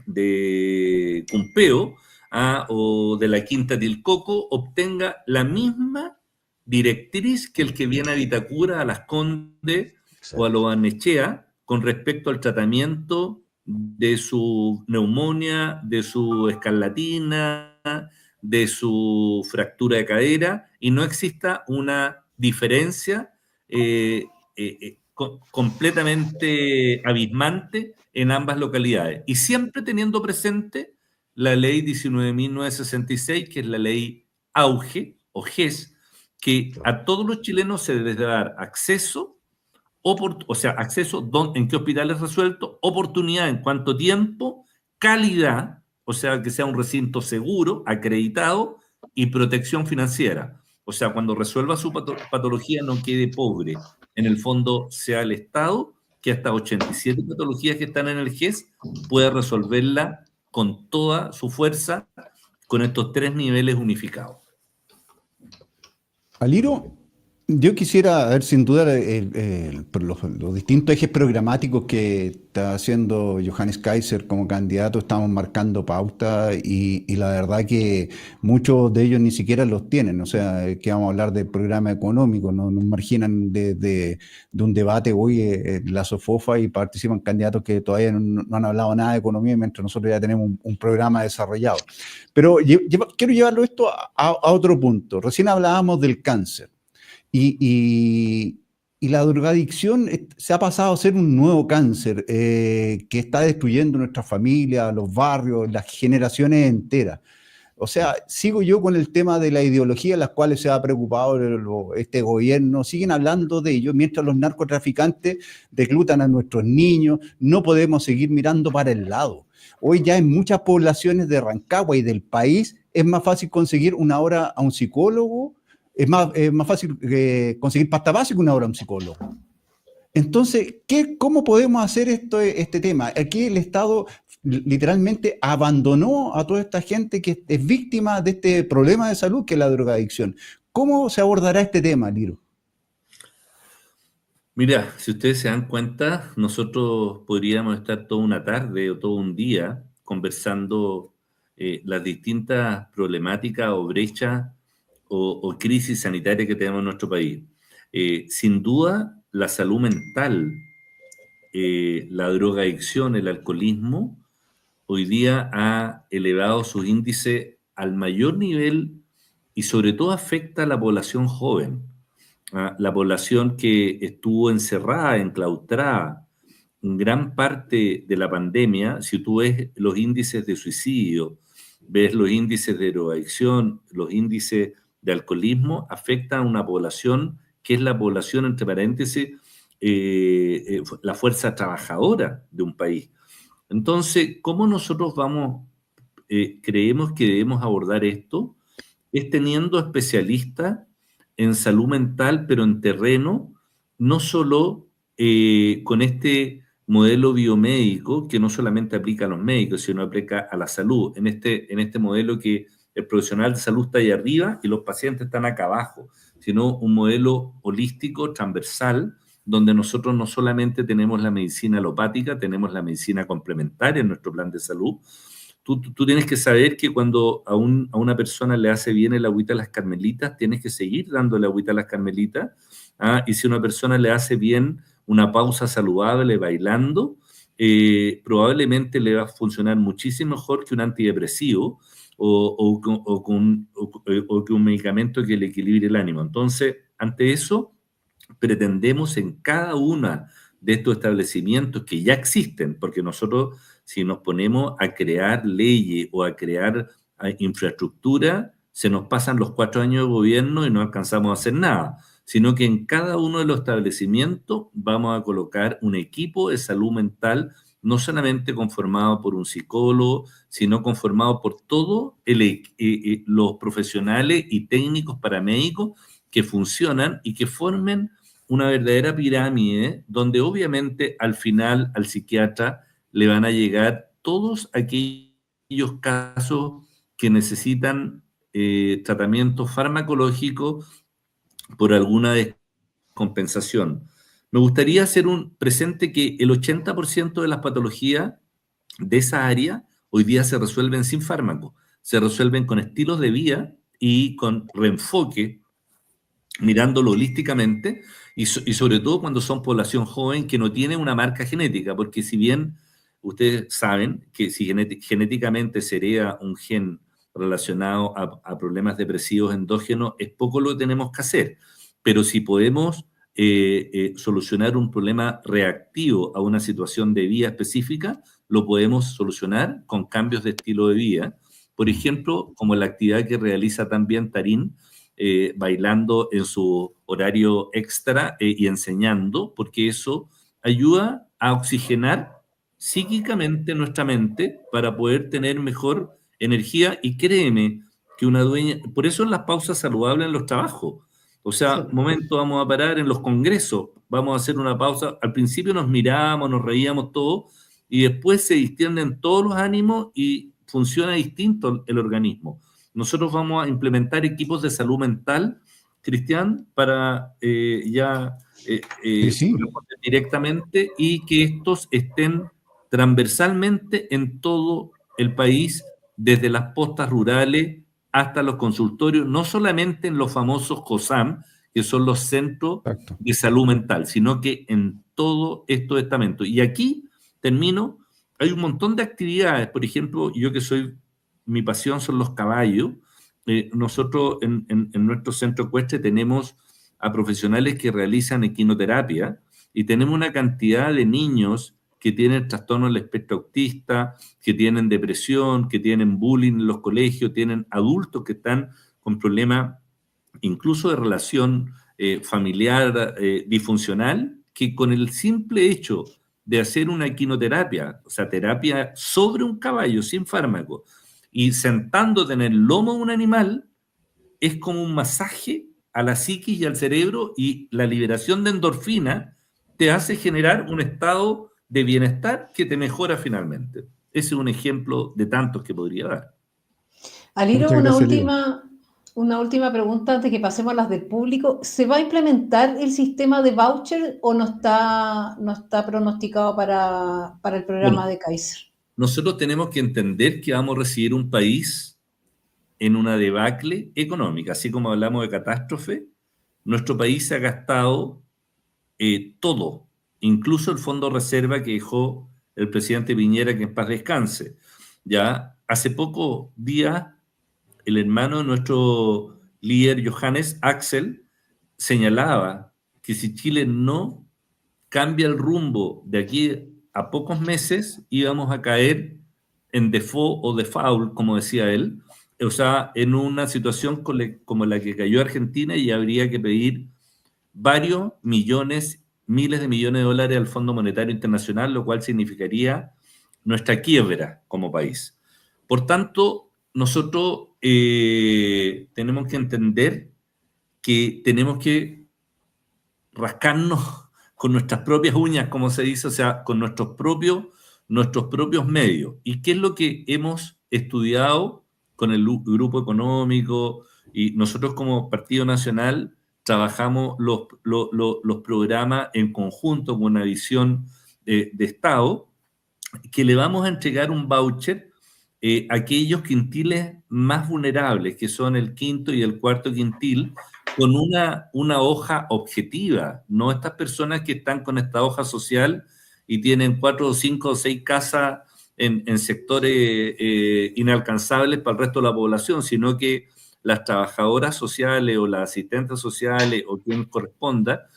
de Cumpeo o de la Quinta Tilcoco obtenga la misma directriz que el que viene a Vitacura, a Las Condes o a Lobarnechea con respecto al tratamiento de su neumonía, de su escarlatina, de su fractura de cadera, y no exista una diferencia completamente abismante en ambas localidades. Y siempre teniendo presente la ley 19.966, que es la ley AUGE o GES, que a todos los chilenos se debe dar acceso, o sea, acceso en qué hospitales resuelto, oportunidad en cuánto tiempo, calidad, o sea, que sea un recinto seguro, acreditado, y protección financiera. O sea, cuando resuelva su patología no quede pobre. En el fondo, sea el Estado que hasta 87 patologías que están en el GES pueda resolverla con toda su fuerza con estos tres niveles unificados.
Aliro, yo quisiera ver sin duda los distintos ejes programáticos que está haciendo Johannes Kaiser como candidato. Estamos marcando pauta y la verdad que muchos de ellos ni siquiera los tienen. O sea, que vamos a hablar de programa económico, no nos marginan de un debate hoy en la SOFOFA y participan candidatos que todavía no han hablado nada de economía, mientras nosotros ya tenemos un programa desarrollado. Pero quiero llevarlo esto a otro punto. Recién hablábamos del cáncer. Y la drogadicción se ha pasado a ser un nuevo cáncer que está destruyendo nuestras familias, los barrios, las generaciones enteras. O sea, sigo yo con el tema de la ideología en las cuales se ha preocupado este gobierno. Siguen hablando de ello mientras los narcotraficantes reclutan a nuestros niños. No podemos seguir mirando para el lado. Hoy ya en muchas poblaciones de Rancagua y del país es más fácil conseguir una hora a un psicólogo. Es más fácil conseguir pasta básica una hora a un psicólogo. Entonces, ¿cómo podemos hacer este tema? Aquí el Estado literalmente abandonó a toda esta gente que es víctima de este problema de salud que es la drogadicción. ¿Cómo se abordará este tema, Liro?
Mira, si ustedes se dan cuenta, nosotros podríamos estar toda una tarde o todo un día conversando las distintas problemáticas o brechas o crisis sanitaria que tenemos en nuestro país. Sin duda, la salud mental, la drogadicción, el alcoholismo, hoy día ha elevado sus índices al mayor nivel y sobre todo afecta a la población joven, la población que estuvo encerrada, enclaustrada en gran parte de la pandemia. Si tú ves los índices de suicidio, ves los índices de drogadicción, los índices de alcoholismo, afecta a una población que es la población, entre paréntesis, la fuerza trabajadora de un país. Entonces, ¿cómo nosotros creemos que debemos abordar esto? Es teniendo especialistas en salud mental, pero en terreno, no solo con este modelo biomédico que no solamente aplica a los médicos, sino aplica a la salud, en este modelo que el profesional de salud está ahí arriba y los pacientes están acá abajo, sino un modelo holístico, transversal, donde nosotros no solamente tenemos la medicina alopática, tenemos la medicina complementaria en nuestro plan de salud. Tú tienes que saber que cuando a una persona le hace bien el agüita a las carmelitas, tienes que seguir dándole agüita a las carmelitas, y si a una persona le hace bien una pausa saludable bailando, probablemente le va a funcionar muchísimo mejor que un antidepresivo o que un medicamento que le equilibre el ánimo. Entonces, ante eso, pretendemos en cada una de estos establecimientos que ya existen, porque nosotros, si nos ponemos a crear leyes o a crear infraestructura, se nos pasan los 4 años de gobierno y no alcanzamos a hacer nada, sino que en cada uno de los establecimientos vamos a colocar un equipo de salud mental, no solamente conformado por un psicólogo, sino conformado por todos los profesionales y técnicos paramédicos que funcionan y que formen una verdadera pirámide donde obviamente al final al psiquiatra le van a llegar todos aquellos casos que necesitan tratamiento farmacológico por alguna descompensación. Me gustaría hacer un presente que el 80% de las patologías de esa área hoy día se resuelven sin fármaco, se resuelven con estilos de vida y con reenfoque, mirándolo holísticamente, y sobre todo cuando son población joven que no tiene una marca genética, porque si bien ustedes saben que si genéticamente se hereda un gen relacionado a problemas depresivos endógenos, es poco lo que tenemos que hacer, pero si podemos solucionar un problema reactivo a una situación de vida específica, lo podemos solucionar con cambios de estilo de vida. Por ejemplo, como la actividad que realiza también Tarín, bailando en su horario extra y enseñando, porque eso ayuda a oxigenar psíquicamente nuestra mente para poder tener mejor energía. Y créeme que una dueña, por eso en las pausas saludables en los trabajos, o sea,
Sí.
momento vamos a parar en los congresos, vamos a hacer una pausa, al principio nos mirábamos, nos reíamos todos, y después se distienden todos los ánimos y funciona distinto el organismo. Nosotros vamos a implementar equipos de salud mental, Cristian, para
Sí.
responder directamente y que estos estén transversalmente en todo el país, desde las postas rurales hasta los consultorios, no solamente en los famosos COSAM, que son los centros
Exacto.
de salud mental, sino que en todo estos estamentos. Y aquí termino, hay un montón de actividades, por ejemplo, yo que soy, mi pasión son los caballos, nosotros en nuestro centro ecuestre tenemos a profesionales que realizan equinoterapia y tenemos una cantidad de niños que tienen trastorno del espectro autista, que tienen depresión, que tienen bullying en los colegios, tienen adultos que están con problemas incluso de relación familiar disfuncional, que con el simple hecho de hacer una equinoterapia, o sea, terapia sobre un caballo sin fármaco, y sentándote en el lomo de un animal, es como un masaje a la psiquis y al cerebro, y la liberación de endorfina te hace generar un estado de bienestar que te mejora finalmente. Ese es un ejemplo de tantos que podría dar.
Aliro,
Muchas gracias, Aliro.
una última pregunta antes que pasemos a las del público. ¿Se va a implementar el sistema de voucher o no está pronosticado para el programa
Bueno,
de Kaiser?
nosotros tenemos que entender que vamos a recibir un país en una debacle económica. Así como hablamos de catástrofe, nuestro país se ha gastado todo, incluso el fondo reserva que dejó el presidente Piñera, que en paz descanse. Ya hace pocos días, el hermano de nuestro líder, Johannes Axel, señalaba que si Chile no cambia el rumbo de aquí a pocos meses, íbamos a caer en default o default, como decía él, o sea, en una situación como la que cayó Argentina, y habría que pedir varios millones, miles de millones de dólares al Fondo Monetario Internacional, lo cual significaría nuestra quiebra como país. Por tanto, nosotros tenemos que entender que tenemos que rascarnos con nuestras propias uñas, como se dice, o sea, con nuestros propios medios. ¿Y qué es lo que hemos estudiado con el grupo económico? Y nosotros como Partido Nacional trabajamos los programas en conjunto con una visión de Estado, que le vamos a entregar un voucher a aquellos quintiles más vulnerables, que son el quinto y el cuarto quintil, con una hoja objetiva, no estas personas que están con esta hoja social y tienen 4 o 5 o 6 casas en sectores inalcanzables para el resto de la población, sino que las trabajadoras sociales o las asistentes sociales o quien corresponda,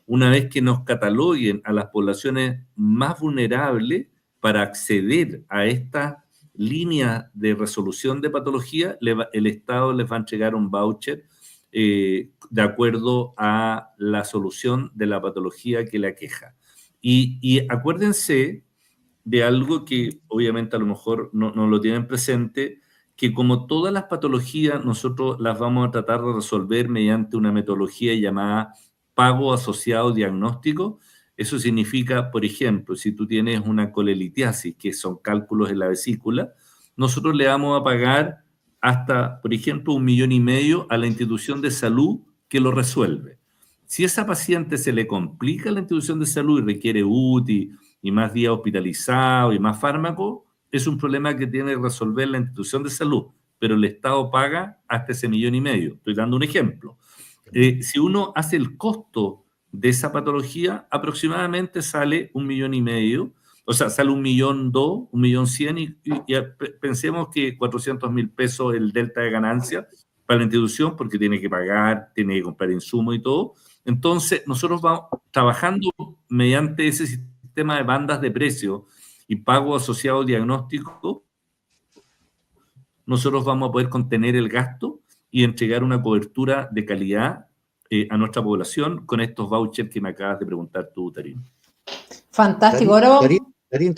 una vez que nos cataloguen a las poblaciones más vulnerables para acceder a esta línea de resolución de patología, el Estado les va a entregar un voucher de acuerdo a la solución de la patología que le aqueja. Y acuérdense de algo que obviamente a lo mejor no lo tienen presente, que como todas las patologías nosotros las vamos a tratar de resolver mediante una metodología llamada pago asociado diagnóstico. Eso significa, por ejemplo, si tú tienes una colelitiasis, que son cálculos en la vesícula, nosotros le vamos a pagar hasta, por ejemplo, 1,5 millones a la institución de salud que lo resuelve. Si esa paciente se le complica a la institución de salud y requiere UTI y más días hospitalizado y más fármaco, es un problema que tiene que resolver la institución de salud, pero el Estado paga hasta ese 1,5 millones. Estoy dando un ejemplo. Si uno hace el costo de esa patología, aproximadamente sale 1,5 millones, o sea, sale 1,200,000, 1,100,000 y pensemos que 400,000 pesos el delta de ganancia para la institución porque tiene que pagar, tiene que comprar insumos y todo. Entonces, nosotros vamos trabajando mediante ese sistema de bandas de precio y pago asociado diagnóstico, nosotros vamos a poder contener el gasto y entregar una cobertura de calidad a nuestra población con estos vouchers que me acabas de preguntar tú, Tarín.
Fantástico. Ahora vamos...
Darín,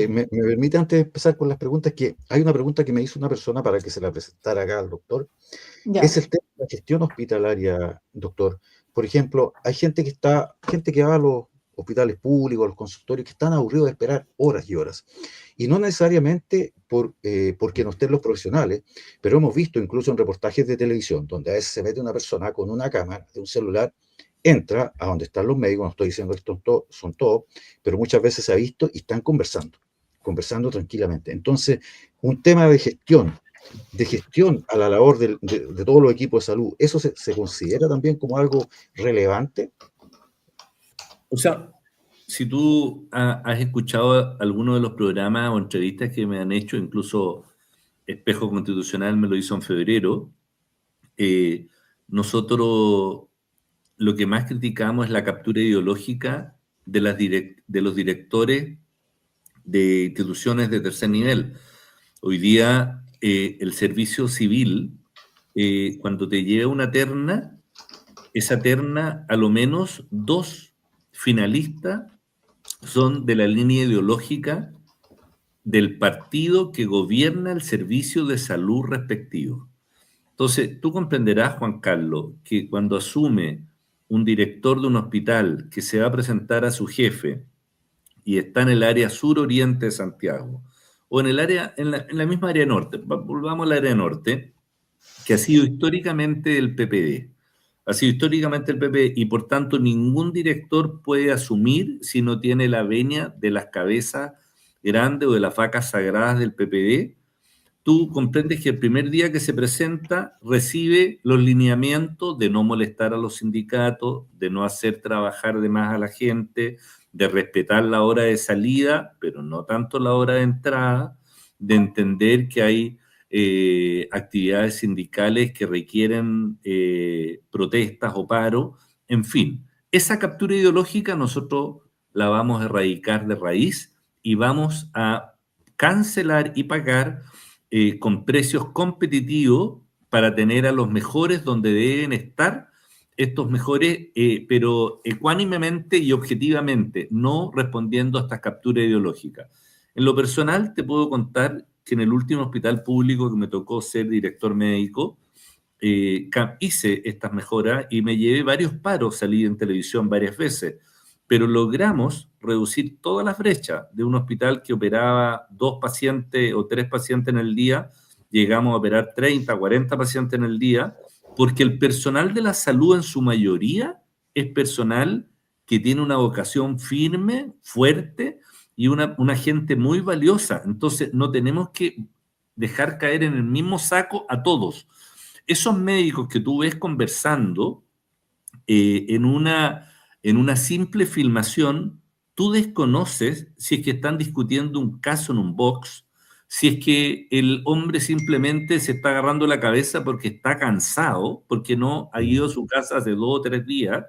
me permite antes de empezar con las preguntas, que hay una pregunta que me hizo una persona para que se la presentara acá al doctor.
Ya.
Es el tema de la gestión hospitalaria, doctor. Por ejemplo, hay gente que va a los hospitales públicos, a los consultorios, que están aburridos de esperar horas y horas. Y no necesariamente porque no estén los profesionales, pero hemos visto incluso en reportajes de televisión, donde a veces se mete una persona con una cámara de un celular, entra a donde están los médicos, no estoy diciendo que son todos, pero muchas veces se ha visto y están conversando tranquilamente. Entonces, un tema de gestión a la labor de todos los equipos de salud, ¿eso se considera también como algo relevante?
O sea, si tú has escuchado alguno de los programas o entrevistas que me han hecho, incluso Espejo Constitucional me lo hizo en febrero, nosotros lo que más criticamos es la captura ideológica de los directores de instituciones de tercer nivel. Hoy día, el servicio civil, cuando te lleva una terna, esa terna, a lo menos 2 finalistas son de la línea ideológica del partido que gobierna el servicio de salud respectivo. Entonces, tú comprenderás, Juan Carlos, que cuando asume un director de un hospital que se va a presentar a su jefe y está en el área sur-oriente de Santiago, o en la misma área norte, volvamos al área norte, que ha sido históricamente el PPD. Ha sido históricamente el PPD y por tanto ningún director puede asumir si no tiene la venia de las cabezas grandes o de las vacas sagradas del PPD. Tú comprendes que el primer día que se presenta recibe los lineamientos de no molestar a los sindicatos, de no hacer trabajar de más a la gente, de respetar la hora de salida, pero no tanto la hora de entrada, de entender que hay actividades sindicales que requieren protestas o paro, en fin. Esa captura ideológica nosotros la vamos a erradicar de raíz y vamos a cancelar y pagar con precios competitivos para tener a los mejores donde deben estar estos mejores, pero ecuánimemente y objetivamente, no respondiendo a estas capturas ideológicas. En lo personal, te puedo contar que en el último hospital público que me tocó ser director médico, hice estas mejoras y me llevé varios paros, salí en televisión varias veces, pero logramos reducir todas las brechas de un hospital que operaba 2 pacientes o 3 pacientes en el día, llegamos a operar 30, 40 pacientes en el día, porque el personal de la salud en su mayoría es personal que tiene una vocación firme, fuerte y una gente muy valiosa. Entonces no tenemos que dejar caer en el mismo saco a todos. Esos médicos que tú ves conversando en una simple filmación, tú desconoces si es que están discutiendo un caso en un box, si es que el hombre simplemente se está agarrando la cabeza porque está cansado, porque no ha ido a su casa hace 2 o 3 días,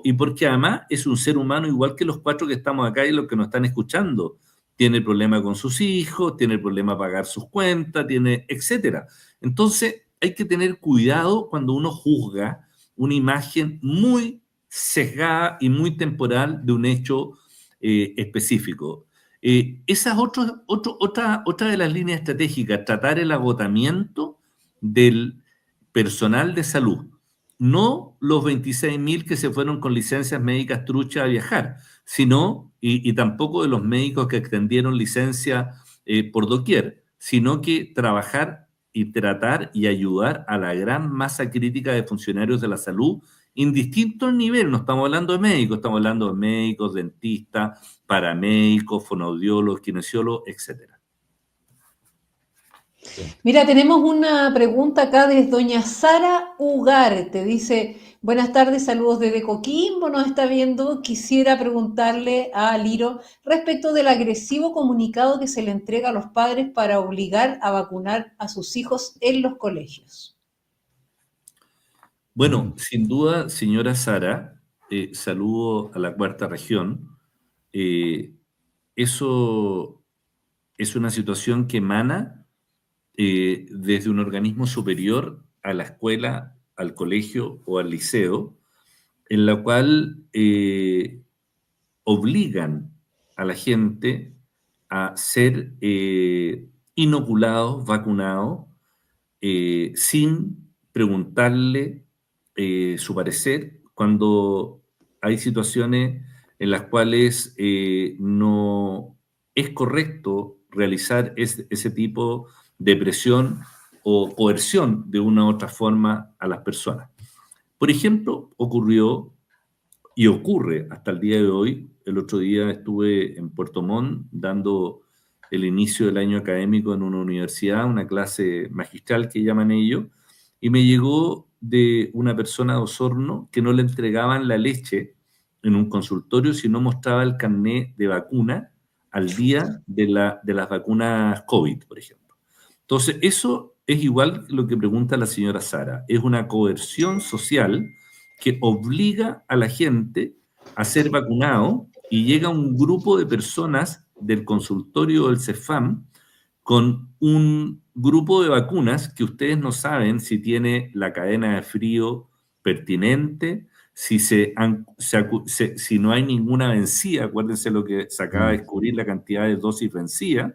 y porque además es un ser humano igual que los 4 que estamos acá y los que nos están escuchando. Tiene problema con sus hijos, tiene problema pagar sus cuentas, etcétera. Entonces hay que tener cuidado cuando uno juzga una imagen muy sesgada y muy temporal de un hecho específico. Esa es otra de las líneas estratégicas, tratar el agotamiento del personal de salud. no los 26.000 que se fueron con licencias médicas truchas a viajar, sino, y tampoco de los médicos que extendieron licencia por doquier, sino que trabajar y tratar y ayudar a la gran masa crítica de funcionarios de la salud, indistinto nivel. No estamos hablando de médicos, estamos hablando de médicos, dentistas, paramédicos, fonoaudiólogos, kinesiólogos, etc.
Mira, tenemos una pregunta acá de doña Sara Ugarte. Dice, buenas tardes, saludos desde Coquimbo, nos está viendo. Quisiera preguntarle a Aliro respecto del agresivo comunicado que se le entrega a los padres para obligar a vacunar a sus hijos en los colegios.
Bueno, sin duda, señora Sara, saludo a la cuarta región. Eso es una situación que emana desde un organismo superior a la escuela, al colegio o al liceo, en la cual obligan a la gente a ser inoculados, vacunados, sin preguntarle su parecer, cuando hay situaciones en las cuales no es correcto realizar ese tipo de presión o coerción de una u otra forma a las personas. Por ejemplo, ocurrió y ocurre hasta el día de hoy. El otro día estuve en Puerto Montt dando el inicio del año académico en una universidad, una clase magistral que llaman ellos, y me llegó de una persona de Osorno que no le entregaban la leche en un consultorio si no mostraba el carnet de vacuna al día de las vacunas COVID, por ejemplo. Entonces, eso es igual que lo que pregunta la señora Sara. Es una coerción social que obliga a la gente a ser vacunado y llega un grupo de personas del consultorio del CEFAM con un grupo de vacunas que ustedes no saben si tiene la cadena de frío pertinente, si no hay ninguna vencida, acuérdense lo que se acaba de descubrir, la cantidad de dosis vencidas,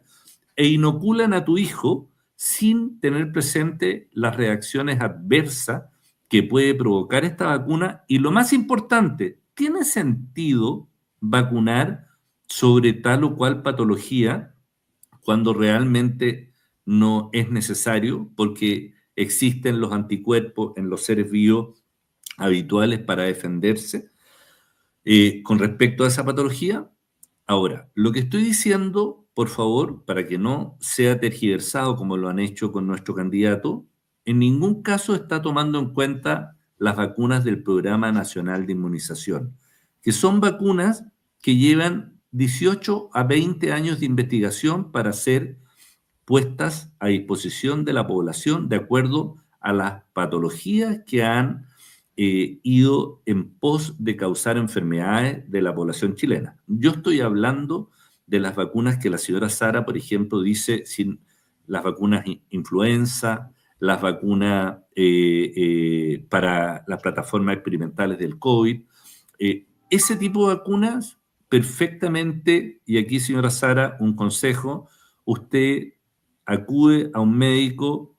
e inoculan a tu hijo sin tener presente las reacciones adversas que puede provocar esta vacuna. Y lo más importante, ¿tiene sentido vacunar sobre tal o cual patología cuando realmente no es necesario? Porque existen los anticuerpos en los seres vivos habituales para defenderse con respecto a esa patología. Ahora, lo que estoy diciendo, por favor, para que no sea tergiversado como lo han hecho con nuestro candidato, en ningún caso está tomando en cuenta las vacunas del Programa Nacional de Inmunización, que son vacunas que llevan 18 a 20 años de investigación para ser puestas a disposición de la población de acuerdo a las patologías que han ido en pos de causar enfermedades de la población chilena. Yo estoy hablando de las vacunas que la señora Sara, por ejemplo, dice, las vacunas influenza, las vacunas para las plataformas experimentales del COVID. Ese tipo de vacunas, perfectamente, y aquí, señora Sara, un consejo, usted acude a un médico,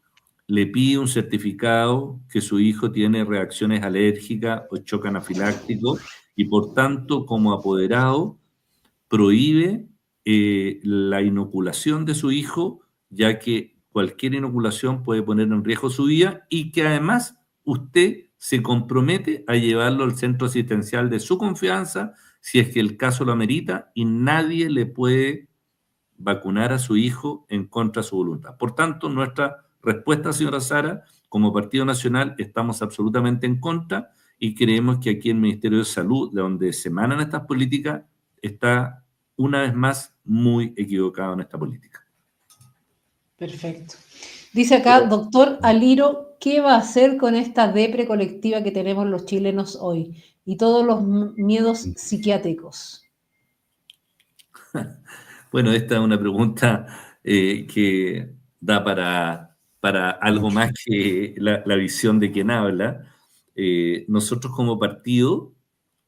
le pide un certificado que su hijo tiene reacciones alérgicas o shock anafiláctico y por tanto como apoderado prohíbe la inoculación de su hijo, ya que cualquier inoculación puede poner en riesgo su vida y que además usted se compromete a llevarlo al centro asistencial de su confianza si es que el caso lo amerita y nadie le puede vacunar a su hijo en contra de su voluntad. Por tanto, nuestra respuesta, señora Sara, como Partido Nacional estamos absolutamente en contra y creemos que aquí el Ministerio de Salud, de donde se emanan estas políticas, está una vez más muy equivocado en esta política.
Perfecto. Dice acá, doctor Aliro, ¿qué va a hacer con esta depre colectiva que tenemos los chilenos hoy y todos los miedos psiquiátricos?
Bueno, esta es una pregunta que da para algo más que la visión de quien habla. Nosotros como partido,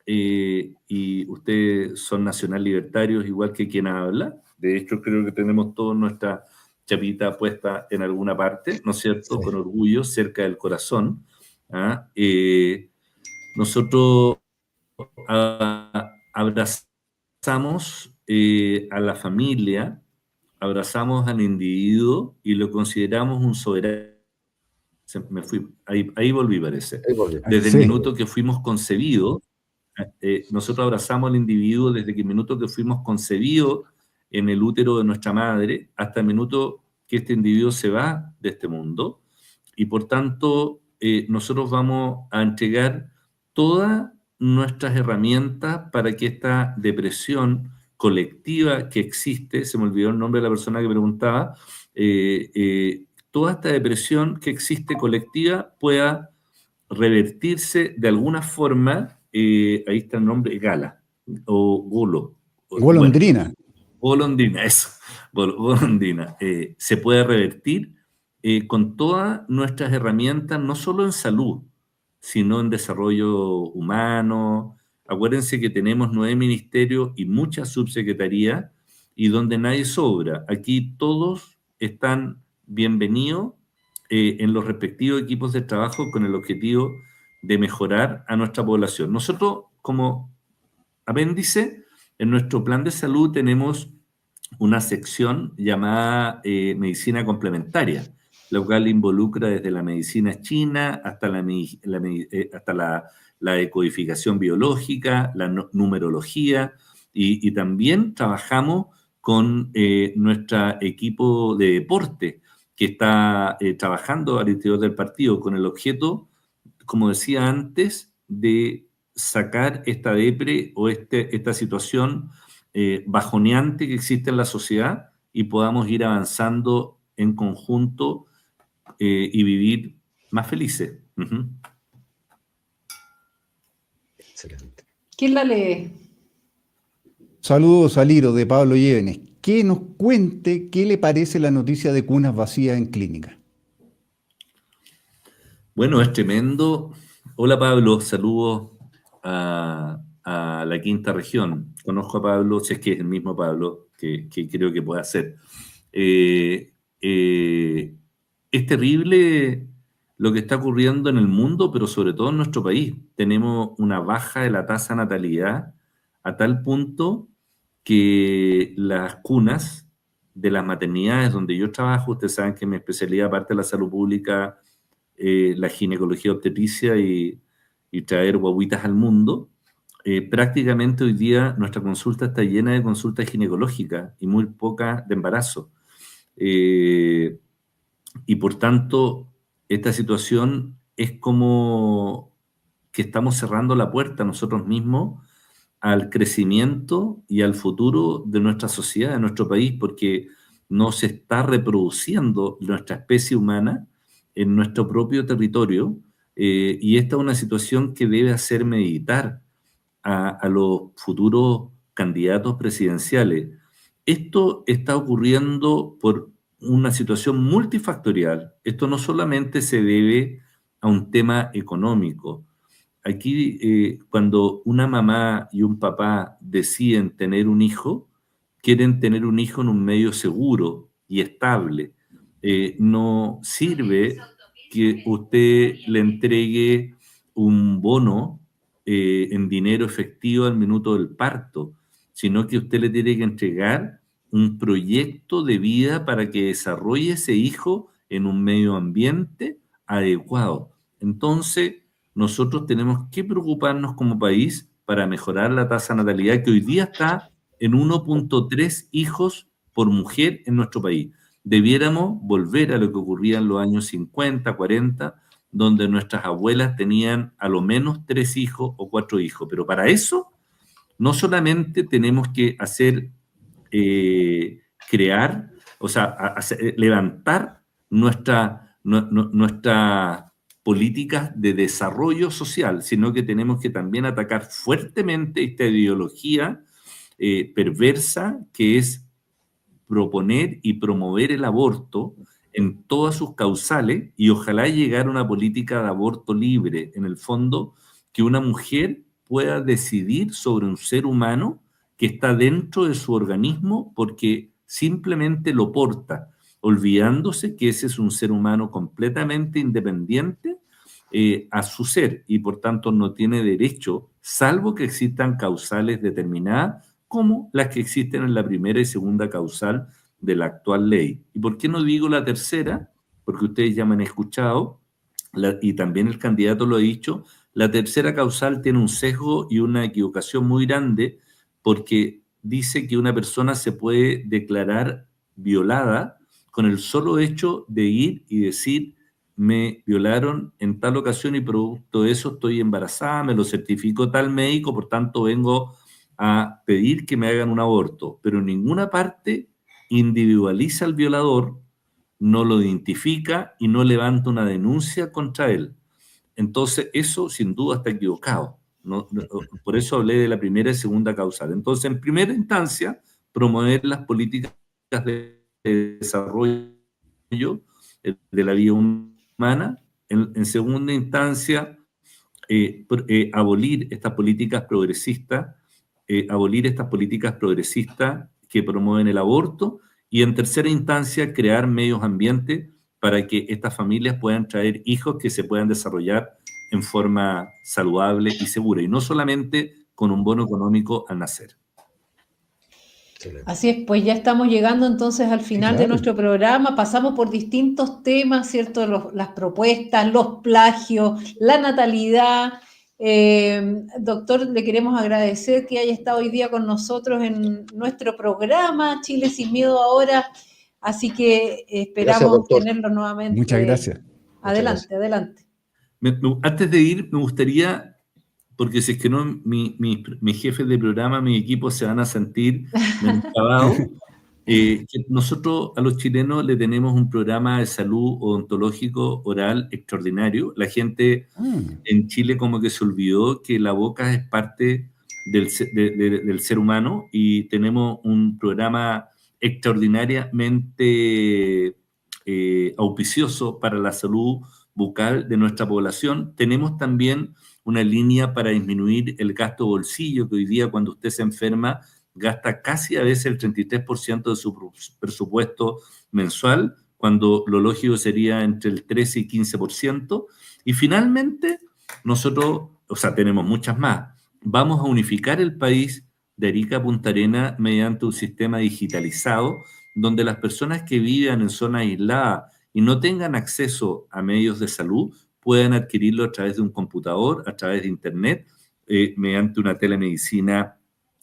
y ustedes son nacional libertarios igual que quien habla, de hecho creo que tenemos toda nuestra chapita puesta en alguna parte, ¿no es cierto?,
Sí.
con orgullo, cerca del corazón. ¿ah? Nosotros abrazamos a la familia, abrazamos al individuo y lo consideramos un soberano. Me fui, ahí volví, parece.
Ahí volvió.
Desde
Sí.
el minuto que fuimos concebidos, nosotros abrazamos al individuo desde el minuto que fuimos concebidos en el útero de nuestra madre hasta el minuto que este individuo se va de este mundo. Y por tanto, nosotros vamos a entregar todas nuestras herramientas para que esta depresión colectiva que existe, se me olvidó el nombre de la persona que preguntaba, toda esta depresión que existe colectiva pueda revertirse de alguna forma, ahí está el nombre, Gala, o Golo.
Golondrina.
Golondrina, eso, golondrina. Se puede revertir con todas nuestras herramientas, no solo en salud, sino en desarrollo humano. Acuérdense que tenemos 9 ministerios y muchas subsecretarías y donde nadie sobra. Aquí todos están bienvenidos en los respectivos equipos de trabajo con el objetivo de mejorar a nuestra población. Nosotros, como apéndice, en nuestro plan de salud tenemos una sección llamada medicina complementaria, la cual involucra desde la medicina china hasta la decodificación biológica, la numerología, y también trabajamos con nuestro equipo de deporte que está trabajando al interior del partido con el objeto, como decía antes, de sacar esta depre o esta situación bajoneante que existe en la sociedad y podamos ir avanzando en conjunto y vivir más felices. Uh-huh.
Excelente.
¿Quién la lee?
Saludos al Iro de Pablo Llévenes. Que nos cuente qué le parece la noticia de cunas vacías en clínica.
Bueno, es tremendo. Hola Pablo, saludos a la quinta región. Conozco a Pablo, si es que es el mismo Pablo, que creo que puede ser. Es terrible lo que está ocurriendo en el mundo, pero sobre todo en nuestro país. Tenemos una baja de la tasa de natalidad a tal punto que las cunas de las maternidades donde yo trabajo, ustedes saben que mi especialidad, aparte de la salud pública, la ginecología obstetricia y traer guaguitas al mundo, prácticamente hoy día nuestra consulta está llena de consultas ginecológicas y muy pocas de embarazo. Y por tanto, esta situación es como que estamos cerrando la puerta nosotros mismos al crecimiento y al futuro de nuestra sociedad, de nuestro país, porque no se está reproduciendo nuestra especie humana en nuestro propio territorio, y esta es una situación que debe hacer meditar a los futuros candidatos presidenciales. Esto está ocurriendo por una situación multifactorial. Esto no solamente se debe a un tema económico. Aquí, cuando una mamá y un papá deciden tener un hijo, quieren tener un hijo en un medio seguro y estable. No sirve que usted le entregue un bono en dinero efectivo al minuto del parto, sino que usted le tiene que entregar un proyecto de vida para que desarrolle ese hijo en un medio ambiente adecuado. Entonces, nosotros tenemos que preocuparnos como país para mejorar la tasa de natalidad, que hoy día está en 1.3 hijos por mujer en nuestro país. Debiéramos volver a lo que ocurría en los años 50, 40, donde nuestras abuelas tenían a lo menos 3 hijos o 4 hijos. Pero para eso, no solamente tenemos que crear, o sea, levantar nuestras políticas de desarrollo social, sino que tenemos que también atacar fuertemente esta ideología perversa que es proponer y promover el aborto en todas sus causales y ojalá llegar a una política de aborto libre, en el fondo, que una mujer pueda decidir sobre un ser humano que está dentro de su organismo porque simplemente lo porta, olvidándose que ese es un ser humano completamente independiente a su ser y por tanto no tiene derecho, salvo que existan causales determinadas, como las que existen en la primera y segunda causal de la actual ley. ¿Y por qué no digo la tercera? Porque ustedes ya me han escuchado, y también el candidato lo ha dicho, la tercera causal tiene un sesgo y una equivocación muy grande, porque dice que una persona se puede declarar violada con el solo hecho de ir y decir: me violaron en tal ocasión y producto de eso estoy embarazada, me lo certificó tal médico, por tanto vengo a pedir que me hagan un aborto. Pero en ninguna parte individualiza al violador, no lo identifica y no levanta una denuncia contra él. Entonces, eso sin duda está equivocado. Por eso hablé de la primera y segunda causal. Entonces, en primera instancia, promover las políticas de desarrollo de la vida humana. En segunda instancia, abolir estas políticas progresistas que promueven el aborto. Y en tercera instancia, crear medios ambientes para que estas familias puedan traer hijos que se puedan desarrollar en forma saludable y segura, y no solamente con un bono económico al nacer.
Excelente.
Así es, pues ya estamos llegando entonces al final de
claro.
nuestro programa. Pasamos por distintos temas, ¿cierto? Las propuestas, los plagios, la natalidad. Doctor, le queremos agradecer que haya estado hoy día con nosotros en nuestro programa Chile Sin Miedo ahora. Así que esperamos
Gracias, doctor.
tenerlo nuevamente.
Muchas gracias.
Adelante, adelante.
Antes de ir, me gustaría, porque si es que no, mis jefes de programa, mi equipo se van a sentir menoscabados, que nosotros a los chilenos le tenemos un programa de salud odontológico oral extraordinario. La gente en Chile como que se olvidó que la boca es parte del ser humano, y tenemos un programa extraordinariamente auspicioso para la salud bucal de nuestra población. Tenemos también una línea para disminuir el gasto bolsillo, que hoy día cuando usted se enferma gasta casi a veces el 33% de su presupuesto mensual, cuando lo lógico sería entre el 13 y 15%. Y finalmente, nosotros, tenemos muchas más. Vamos a unificar el país de Arica a Punta Arenas mediante un sistema digitalizado, donde las personas que vivan en zonas aisladas y no tengan acceso a medios de salud puedan adquirirlo a través de un computador, a través de internet, mediante una telemedicina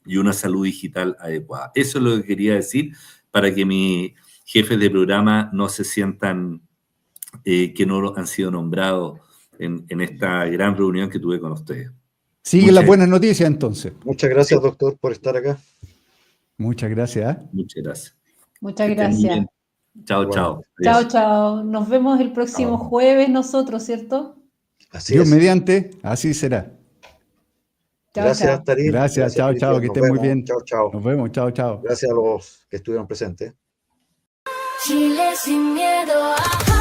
y una salud digital adecuada. Eso es lo que quería decir, para que mis jefes de programa no se sientan que no han sido nombrados en esta gran reunión que tuve con ustedes.
Sigue las buenas noticias entonces.
Muchas gracias, doctor, por estar acá.
Muchas gracias.
Muchas gracias.
Muchas
Que estén muy
gracias.
bien. Chao, chao.
Chao,
Adiós.
chao. Nos vemos el próximo
Chao.
jueves nosotros, ¿cierto?
Así
Dios
es.
mediante, así será.
Chao,
Gracias,
chao.
Tarín.
Gracias, chao,
Cristian.
chao, que
Nos
estén muy
vemos.
bien.
Chao, chao.
Nos vemos, chao, chao.
Gracias a los que estuvieron presentes.
Chile sin miedo.